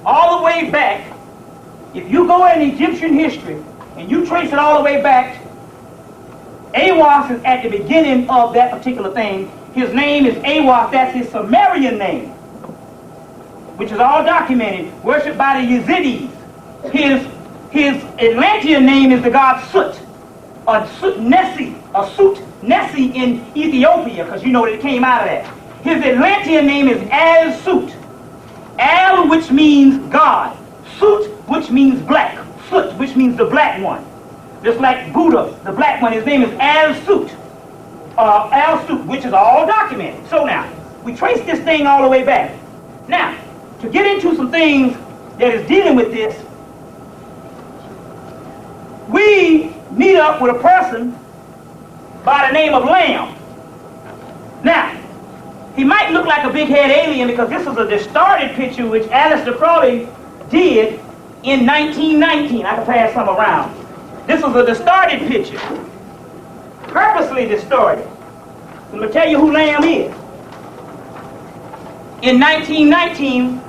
all the way back, if you go in Egyptian history and you trace it all the way back, Awas is at the beginning of that particular thing. His name is Awas, that's his Sumerian name, which is all documented, worshipped by the Yazidis. His Atlantean name is the god Sut, or Sut-Nessi in Ethiopia, because you know that it came out of that. His Atlantean name is Al-Sut. Al, which means God. Sut, which means black. Sut, which means the black one. Just like Buddha, the black one, his name is Al-Sut. Al-Sut, which is all documented. So now, we trace this thing all the way back. Now, to get into some things that is dealing with this, we meet up with a person by the name of LAM. Now, he might look like a big-head alien because this is a distorted picture which Aleister Crowley did in 1919. I can pass some around. This is a distorted picture, purposely distorted. I'm going to tell you who LAM is. In 1919,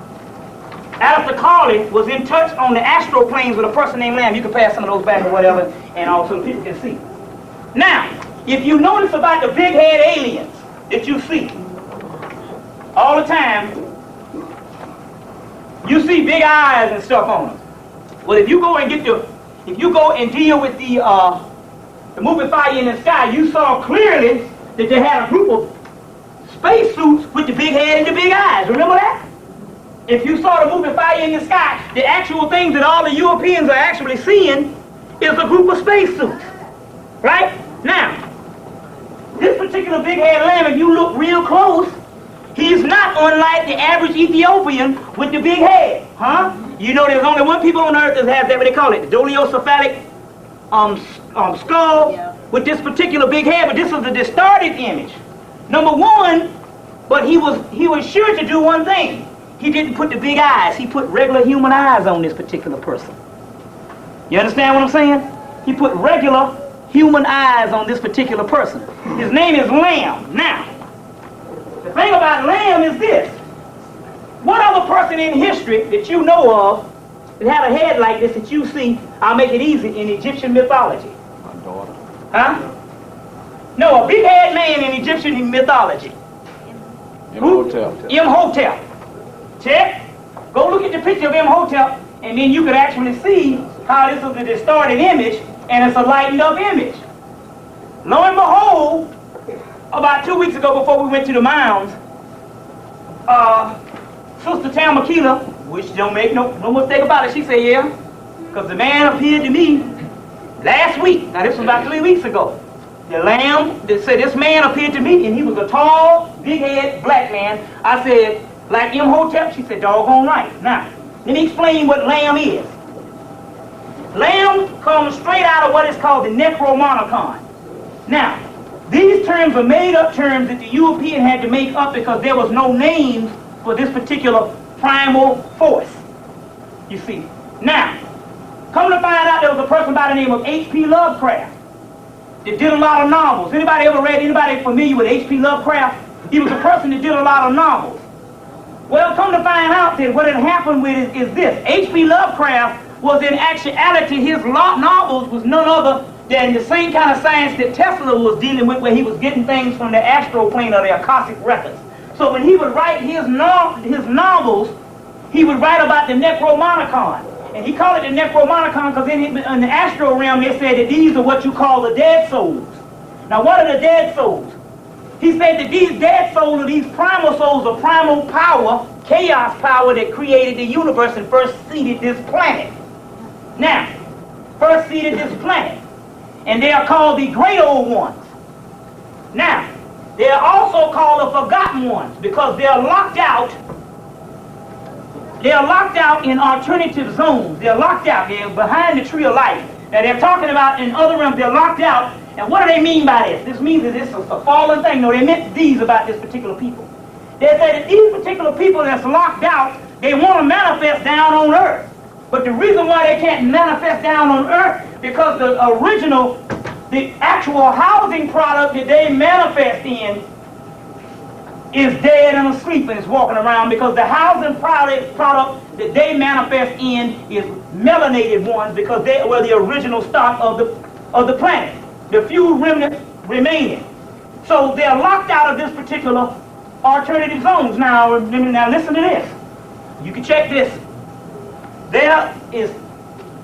Aleister Crowley was in touch on the astral planes with a person named LAM. You can pass some of those back or whatever, and also people can see. Now, if you notice about the big-head aliens that you see all the time, you see big eyes and stuff on them. Well, if you go and deal with the moving fire in the sky, you saw clearly that they had a group of spacesuits with the big head and the big eyes. Remember that? If you saw the moving fire in the sky, the actual things that all the Europeans are actually seeing is a group of spacesuits. Right? Now, this particular big head lamb, if you look real close, he's not unlike the average Ethiopian with the big head. Huh? You know there's only one people on earth that has that, what they call it, the dolichocephalic skull with this particular big head, but this is a distorted image. Number one, but he was sure to do one thing. He didn't put the big eyes. He put regular human eyes on this particular person. You understand what I'm saying? He put regular human eyes on this particular person. His name is LAM. Now, the thing about LAM is this. What other person in history that you know of that had a head like this that you see, I'll make it easy, in Egyptian mythology? My daughter. Huh? No, a big head man in Egyptian mythology. Imhotep. Imhotep. Check. Go look at the picture of Imhotep, and then you could actually see how this is a distorted image, and it's a lightened up image. Lo and behold, about 2 weeks ago before we went to the mounds, Sister Tamakila, which don't make no mistake about it, she said, yeah, because the man appeared to me last week. Now this was about 3 weeks ago. The lamb, they said this man appeared to me, and he was a tall, big-head black man. I said, like Imhotep? She said, doggone right. Now, let me explain what LAM is. LAM comes straight out of what is called the Necromonicon. Now, these terms are made-up terms that the European had to make up because there was no names for this particular primal force, you see. Now, come to find out, there was a person by the name of H.P. Lovecraft that did a lot of novels. Anybody ever read, anybody familiar with H.P. Lovecraft? He was a person that did a lot of novels. Well, come to find out that what had happened with is this. H.P. Lovecraft was in actuality, his novels was none other than the same kind of science that Tesla was dealing with, where he was getting things from the astral plane or the Akashic records. So when he would write his novels, he would write about the Necromonicon. And he called it the Necromonicon because in the astral realm they said that these are what you call the dead souls. Now what are the dead souls? He said that these dead souls are these primal souls of primal power, chaos power that created the universe and first seeded this planet. Now, first seeded this planet. And they are called the great old ones. Now, they are also called the forgotten ones because they are locked out. They are locked out in alternative zones. They're locked out. They're behind the tree of life. Now, they're talking about in other realms, they're locked out. And what do they mean by this? This means that this is a fallen thing. No, they meant these about this particular people. They say that these particular people that's locked out, they want to manifest down on earth. But the reason why they can't manifest down on earth, because the actual housing product that they manifest in is dead and asleep and is walking around, because the housing product that they manifest in is melanated ones, because they were the original stock of the planet, the few remnants remaining. So they're locked out of this particular alternative zones. Now listen to this. You can check this. There is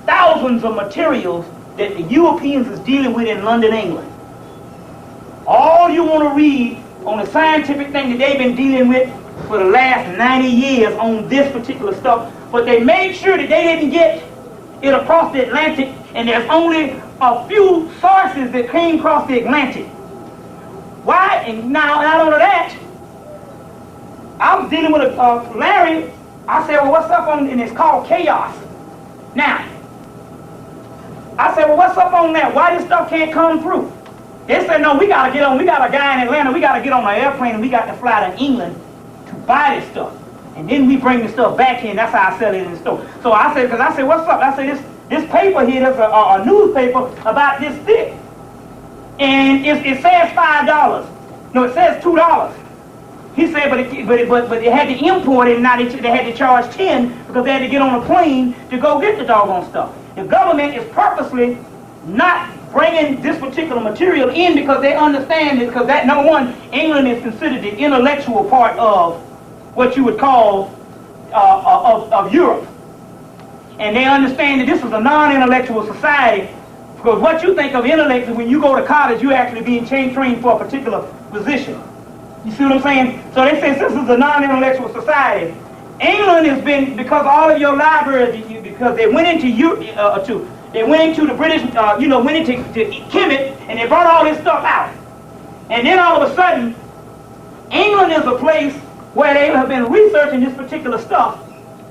thousands of materials that the Europeans is dealing with in London, England. All you want to read on the scientific thing that they've been dealing with for the last 90 years on this particular stuff, but they made sure that they didn't get it across the Atlantic, and there's only a few sources that came across the Atlantic. Why? And now, not only that, I was dealing with Larry. I said, well, what's up on, and it's called chaos. Now, I said, well, what's up on that? Why this stuff can't come through? They said, no, we got to get on. We got a guy in Atlanta. We got to get on an airplane and we got to fly to England to buy this stuff. And then we bring the stuff back in. That's how I sell it in the store. So I said, because I said, what's up? I said, this paper here, there's a newspaper about this thick. And it says $5. No, it says $2. He said, but they had to import it, and now they had to charge 10 because they had to get on a plane to go get the doggone stuff. The government is purposely not bringing this particular material in because they understand it, because that, number one, England is considered the intellectual part of what you would call of Europe. And they understand that this is a non-intellectual society, because what you think of intellect is when you go to college, you're actually being trained for a particular position. You see what I'm saying? So they say this is a non-intellectual society. England has been, because all of your libraries, because they went into they went into the British, went into Hemmitt, and they brought all this stuff out. And then all of a sudden, England is a place where they have been researching this particular stuff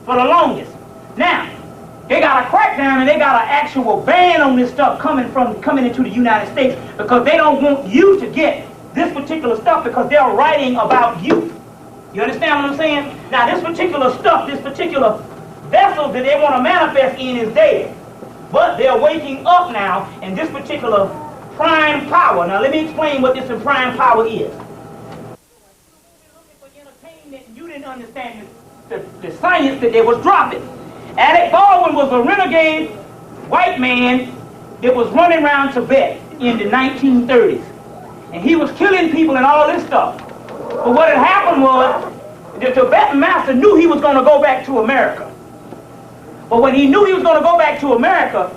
for the longest. Now, they got a crackdown and they got an actual ban on this stuff coming into the United States, because they don't want you to get this particular stuff because they're writing about you. You understand what I'm saying? Now this particular stuff, this particular vessel that they want to manifest in is dead. But they're waking up now in this particular prime power. Now let me explain what this prime power is. For entertainment, you didn't understand the science that they was dropping. Alec Baldwin was a renegade white man that was running around Tibet in the 1930s. And he was killing people and all this stuff. But what had happened was, the Tibetan master knew he was going to go back to America. But when he knew he was going to go back to America,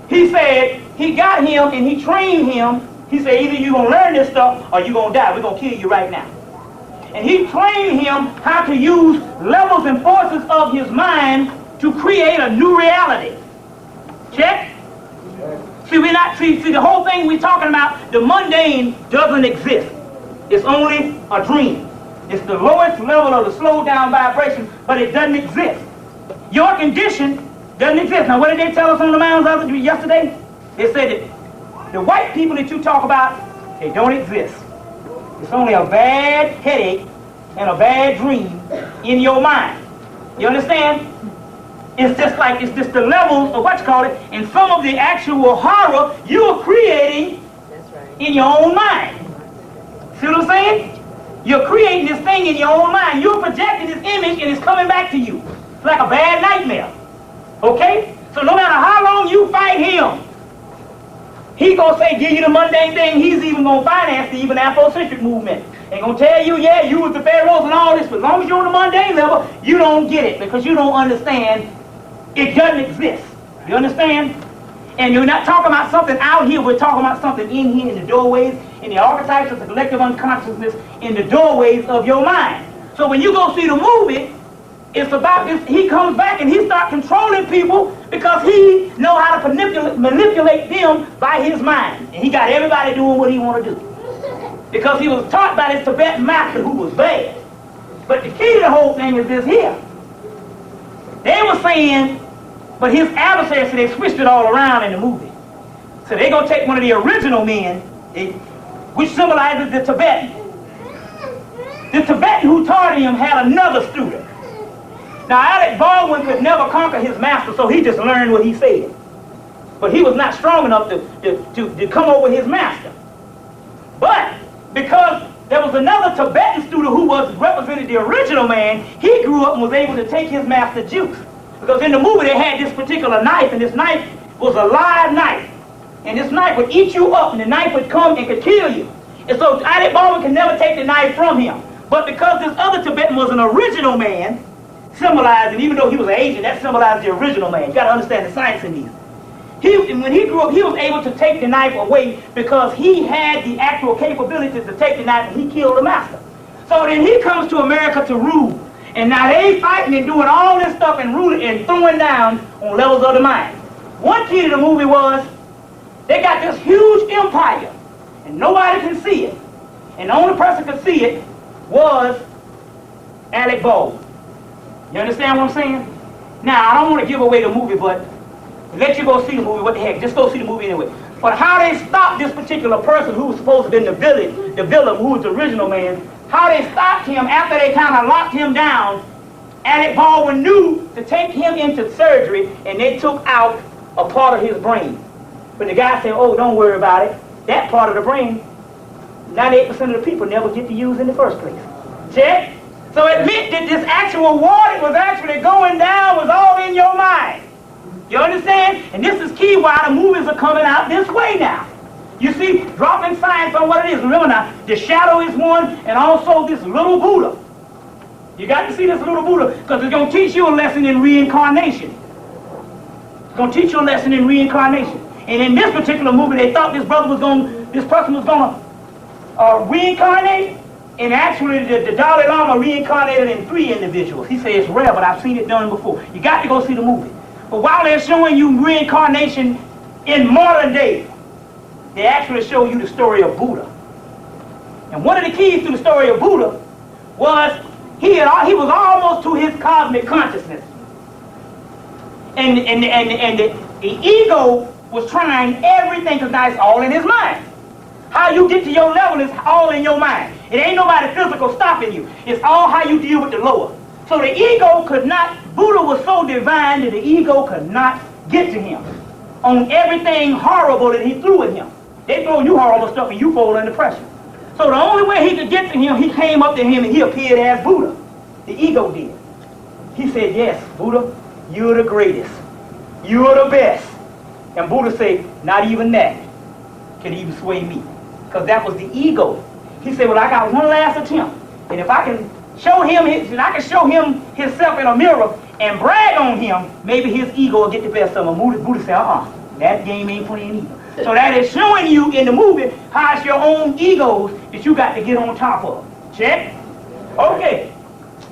he said, he got him and he trained him. He said, either you're going to learn this stuff or you're going to die. We're going to kill you right now. And he trained him how to use levels and forces of his mind to create a new reality. Check? See, the whole thing we're talking about, the mundane doesn't exist. It's only a dream. It's the lowest level of the slowed down vibration, but it doesn't exist. Your condition Doesn't exist. Now, what did they tell us on the mounds yesterday? They said that the white people that you talk about, they don't exist. It's only a bad headache and a bad dream in your mind. You understand? It's just the levels of what you call it, and some of the actual horror you're creating in your own mind. See what I'm saying? You're creating this thing in your own mind. You're projecting this image and it's coming back to you. It's like a bad nightmare. Okay? So no matter how long you fight him, he gonna say, give you the mundane thing. He's even gonna finance the even Afrocentric movement. And gonna tell you, yeah, you was the pharaohs and all this, but as long as you're on the mundane level, you don't get it because you don't understand it doesn't exist. You understand? And you're not talking about something out here, we're talking about something in here, in the doorways, in the archetypes of the collective unconsciousness, in the doorways of your mind. So when you go see the movie, it's about this, he comes back and he starts controlling people because he knows how to manipulate them by his mind. And he got everybody doing what he want to do. Because he was taught by this Tibetan master who was bad. But the key to the whole thing is this here. They were saying, but his adversary said they switched it all around in the movie. So they're going to take one of the original men, which symbolizes the Tibetan. The Tibetan who taught him had another student. Now, Alec Baldwin could never conquer his master, so he just learned what he said. But he was not strong enough to come over his master. But because there was another Tibetan student who represented the original man, he grew up and was able to take his master juice. Because in the movie they had this particular knife, and this knife was a live knife. And this knife would eat you up, and the knife would come and could kill you. And so Alec Baldwin could never take the knife from him. But because this other Tibetan was an original man, symbolized, and even though he was an Asian, that symbolized the original man. You got to understand the science in these. When he grew up, he was able to take the knife away because he had the actual capabilities to take the knife, and he killed the master. So then he comes to America to rule. And now they fighting and doing all this stuff and ruling and throwing down on levels of the mind. One key to the movie was they got this huge empire, and nobody can see it. And the only person could see it was Alec Baldwin. You understand what I'm saying? Now, I don't want to give away the movie, but let you go see the movie. What the heck? Just go see the movie anyway. But how they stopped this particular person who was supposed to have been the villain, who was the original man, how they stopped him after they kind of locked him down, Alec Baldwin knew to take him into surgery, and they took out a part of his brain. But the guy said, oh, don't worry about it. That part of the brain, 98% of the people never get to use in the first place. Check? So it meant that this actual war that was actually going down was all in your mind. You understand? And this is key why the movies are coming out this way now. You see, dropping science on what it is. Remember now, the shadow is one, and also this little Buddha. You got to see this little Buddha, because it's going to teach you a lesson in reincarnation. It's going to teach you a lesson in reincarnation. And in this particular movie, they thought this person was going to reincarnate, and actually the Dalai Lama reincarnated in 3 individuals. He said it's rare, but I've seen it done before. You got to go see the movie. But while they're showing you reincarnation in modern day, they actually show you the story of Buddha. And one of the keys to the story of Buddha was he was almost to his cosmic consciousness. And the ego was trying everything, because now it's all in his mind. How you get to your level is all in your mind. It ain't nobody physical stopping you. It's all how you deal with the lower. So the ego could not, Buddha was so divine that the ego could not get to him on everything horrible that he threw at him. They throw you horrible stuff and you fall under pressure. So the only way he could get to him, he came up to him and he appeared as Buddha. The ego did. He said, yes, Buddha, you're the greatest. You're the best. And Buddha said, not even that can even sway me. Because that was the ego. He said, well, I got one last attempt. And if I can show him himself in a mirror and brag on him, maybe his ego will get the best of him. Buddha said, that game ain't playing either. So that is showing you in the movie how it's your own egos that you got to get on top of. Check? Okay.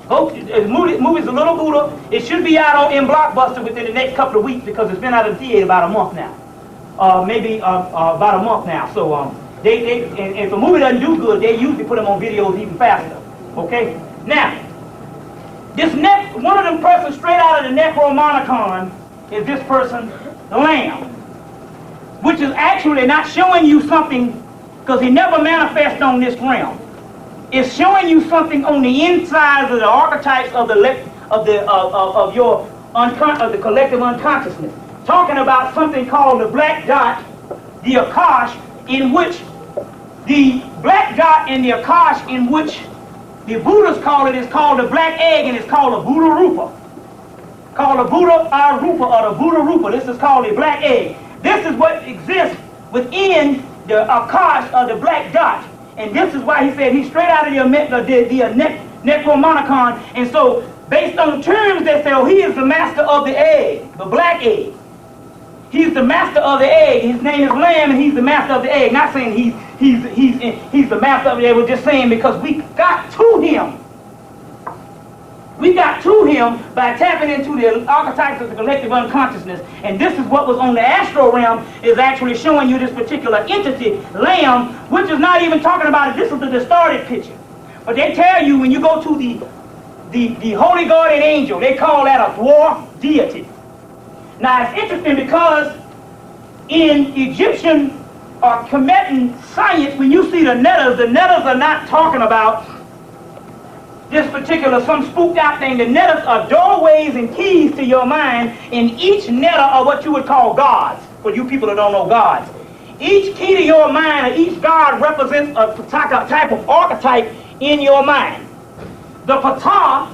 The movie's a little Buddha. It should be out in Blockbuster within the next couple of weeks, because it's been out of the theater about a month now. Maybe about a month now. So if a movie doesn't do good, they usually put them on videos even faster. Okay? Now, one of them persons straight out of the Necromonicon is this person, LAM, which is actually not showing you something, because he never manifests on this realm. It's showing you something on the inside of the archetypes of the collective unconsciousness. Talking about something called the black dot, the Akash, in which the black dot and the Akash, in which the Buddhists call it, is called the black egg, and it's called a Buddha Rupa. Called a Buddha Rupa, or the Buddha Rupa. This is called a black egg. This is what exists within the Akash, or the black dot. And this is why he said he's straight out of the Necromonicon. And so, based on the terms, they say, oh, he is the master of the egg, the black egg. He's the master of the egg. His name is LAM, and he's the master of the egg. Not saying he's the master of the egg. We're just saying because we got to him. We got to him by tapping into the archetypes of the collective unconsciousness. And this is what was on the astral realm, is actually showing you this particular entity, LAM, which is not even talking about it. This is the distorted picture. But they tell you when you go to the holy guardian angel, they call that a dwarf deity. Now it's interesting because in Egyptian or Kemetan science, when you see the netters are not talking about this particular, some spooked out thing. The netters are doorways and keys to your mind, and each netter are what you would call gods, for you people that don't know gods. Each key to your mind, or each god represents a type of archetype in your mind. The Ptah,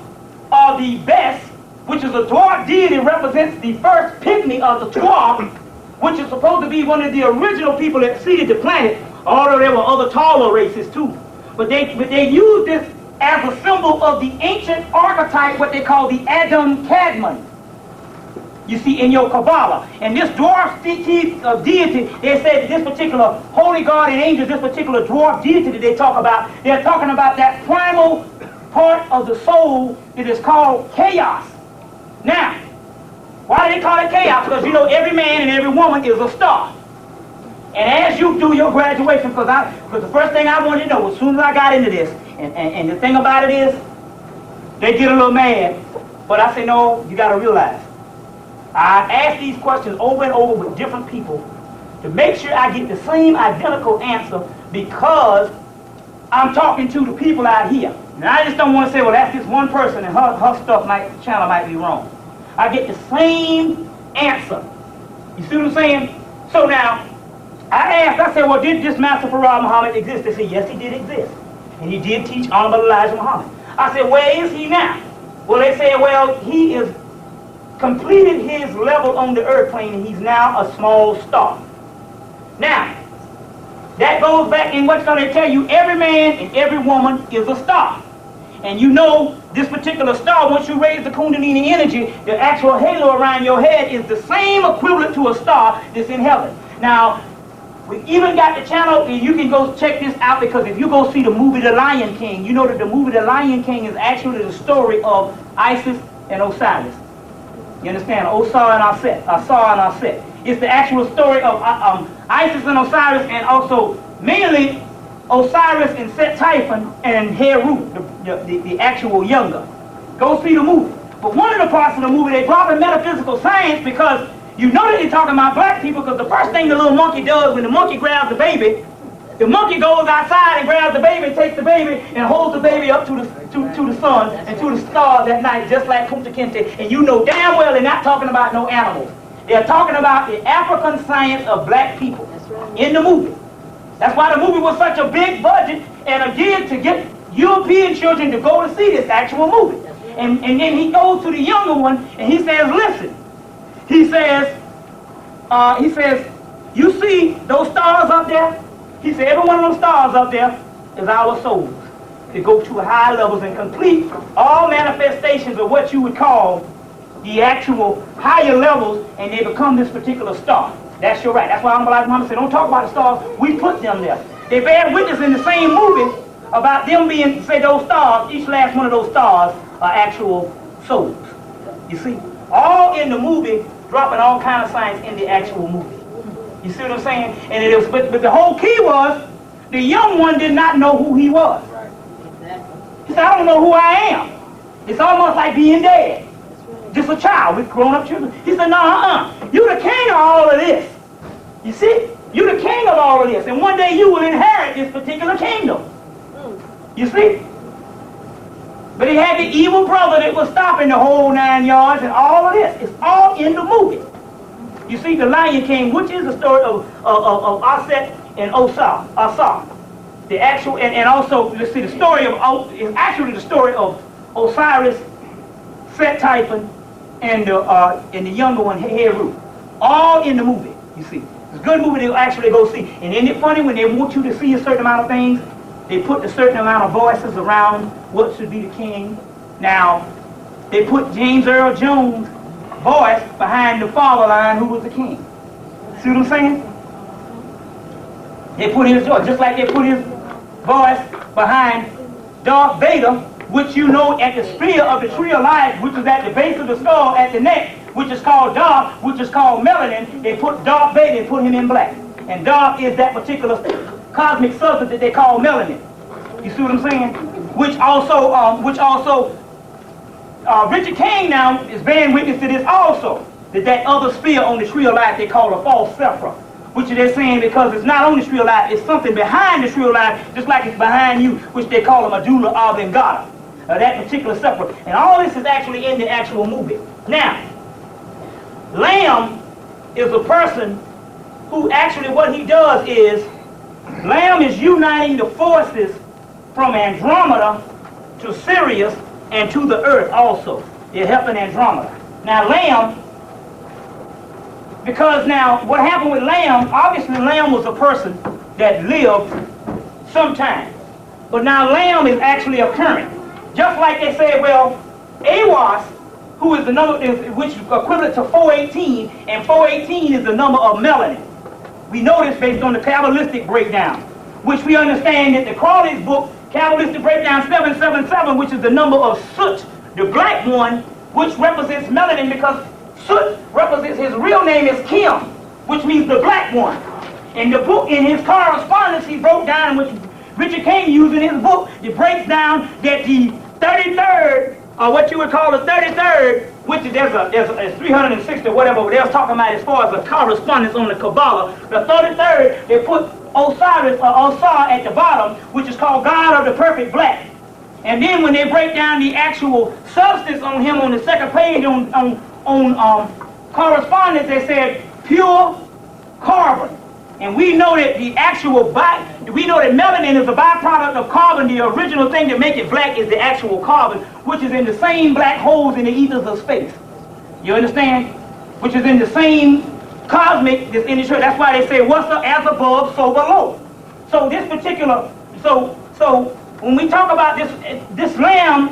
or the best, which is a dwarf deity, represents the first pygmy of the dwarf, which is supposed to be one of the original people that seeded the planet, although there were other taller races too. But they use this as a symbol of the ancient archetype, what they call the Adam Kadmon. You see, in your Kabbalah. And this dwarf deity, they say that this particular holy guardian angel, this particular dwarf deity that they talk about, they're talking about that primal part of the soul that is called chaos. Now, why do they call it chaos? Because you know every man and every woman is a star. And as you do your graduation, because the first thing I wanted to know as soon as I got into this, and the thing about it is, they get a little mad, but I say, no, you got to realize, I ask these questions over and over with different people to make sure I get the same identical answer, because I'm talking to the people out here. And I just don't want to say, well, that's this one person and her stuff channel might be wrong. I get the same answer. You see what I'm saying? So now, I said, well, did this Master Farad Muhammad exist? They said, yes, he did exist. And he did teach Honorable Elijah Muhammad. I said, where is he now? Well, they said, well, he has completed his level on the earth plane, and he's now a small star. Now, that goes back in what's going to tell you every man and every woman is a star. And you know this particular star, once you raise the Kundalini energy, the actual halo around your head is the same equivalent to a star that's in heaven. Now, we even got the channel, and you can go check this out, because if you go see the movie The Lion King, you know that the movie The Lion King is actually the story of Isis and Osiris. You understand? Osar and Aset. It's the actual story of Isis and Osiris, and also mainly Osiris and Set Typhon and Heru, the actual younger. Go see the movie. But one of the parts of the movie, they drop in metaphysical science, because you know that they're talking about black people, because the first thing the little monkey does when the monkey grabs the baby, the monkey goes outside and grabs the baby, takes the baby, and holds the baby up to the sun and to the stars at night, just like Kunta Kinte. And you know damn well they're not talking about no animals. They're talking about the African science of black people in the movie. That's why the movie was such a big budget, and again, to get European children to go to see this actual movie. And then he goes to the younger one, and he says, listen. He says, you see those stars up there? He said, every one of those stars up there is our souls. They go to high levels and complete all manifestations of what you would call the actual higher levels, and they become this particular star. That's your right. That's why Elijah Muhammad said, don't talk about the stars, we put them there. They bear witness in the same movie about them being, say, those stars, each last one of those stars are actual souls. You see? All in the movie, dropping all kind of science in the actual movie. You see what I'm saying? And it was, but the whole key was, the young one did not know who he was. He said, I don't know who I am. It's almost like being dead. just a child with grown-up children. He said, no, you the king of all of this. You see? You the king of all of this. And one day you will inherit this particular kingdom. You see? But he had the evil brother that was stopping the whole 9 yards and all of this. It's all in the movie. You see, the Lion King, which is the story of 8Sep and Osar. The actual, and also, let's see, the story of, is actually the story of Osiris, Set Typhon, and the younger one, Heru. All in the movie, you see. It's a good movie to actually go see. And isn't it funny when they want you to see a certain amount of things, they put a certain amount of voices around what should be the king. Now, they put James Earl Jones' voice behind the father line who was the king. See what I'm saying? They put his voice, just like they put his voice behind Darth Vader, which you know at the spear of the tree of life, which is at the base of the skull at the neck, which is called Darth, which is called melanin. They put Darth Vader and put him in black. And Darth is that particular cosmic substance that they call melanin. You see what I'm saying? Which also, Richard King now is bearing witness to this also, that other spear on the tree of life they call a false sephra, which they're saying because it's not on the tree of life, it's something behind the tree of life, just like it's behind you, which they call a medulla oblongata, that particular sephra. And all this is actually in the actual movie. Now, LAM is a person who actually what he does is, LAM is uniting the forces from Andromeda to Sirius and to the Earth also. They're helping Andromeda. Now LAM, because now what happened with LAM, obviously LAM was a person that lived sometime. But now LAM is actually occurring. Just like they said, well, AWAS, who is the number, which is equivalent to 418, and 418 is the number of melanin. We know this based on the Kabbalistic breakdown, which we understand that the Crawley's book, Kabbalistic breakdown 777, which is the number of Soot, the black one, which represents melanin, because Soot represents, his real name is Kim, which means the black one. In the book, in his correspondence, he broke down, which Richard King used in his book, it breaks down that the 33rd, or what you would call the 33rd, which is there's 360 or whatever, but they was talking about as far as the correspondence on the Kabbalah. The 33rd, they put Osiris or Osar at the bottom, which is called God of the Perfect Black. And then when they break down the actual substance on him on the second page on correspondence, they said pure carbon. And we know that the actual we know that melanin is a byproduct of carbon. The original thing that make it black is the actual carbon, which is in the same black holes in the ethers of space. You understand? Which is in the same cosmic that's in the church. That's why they say what's up as above, so below. So this particular, so when we talk about this LAM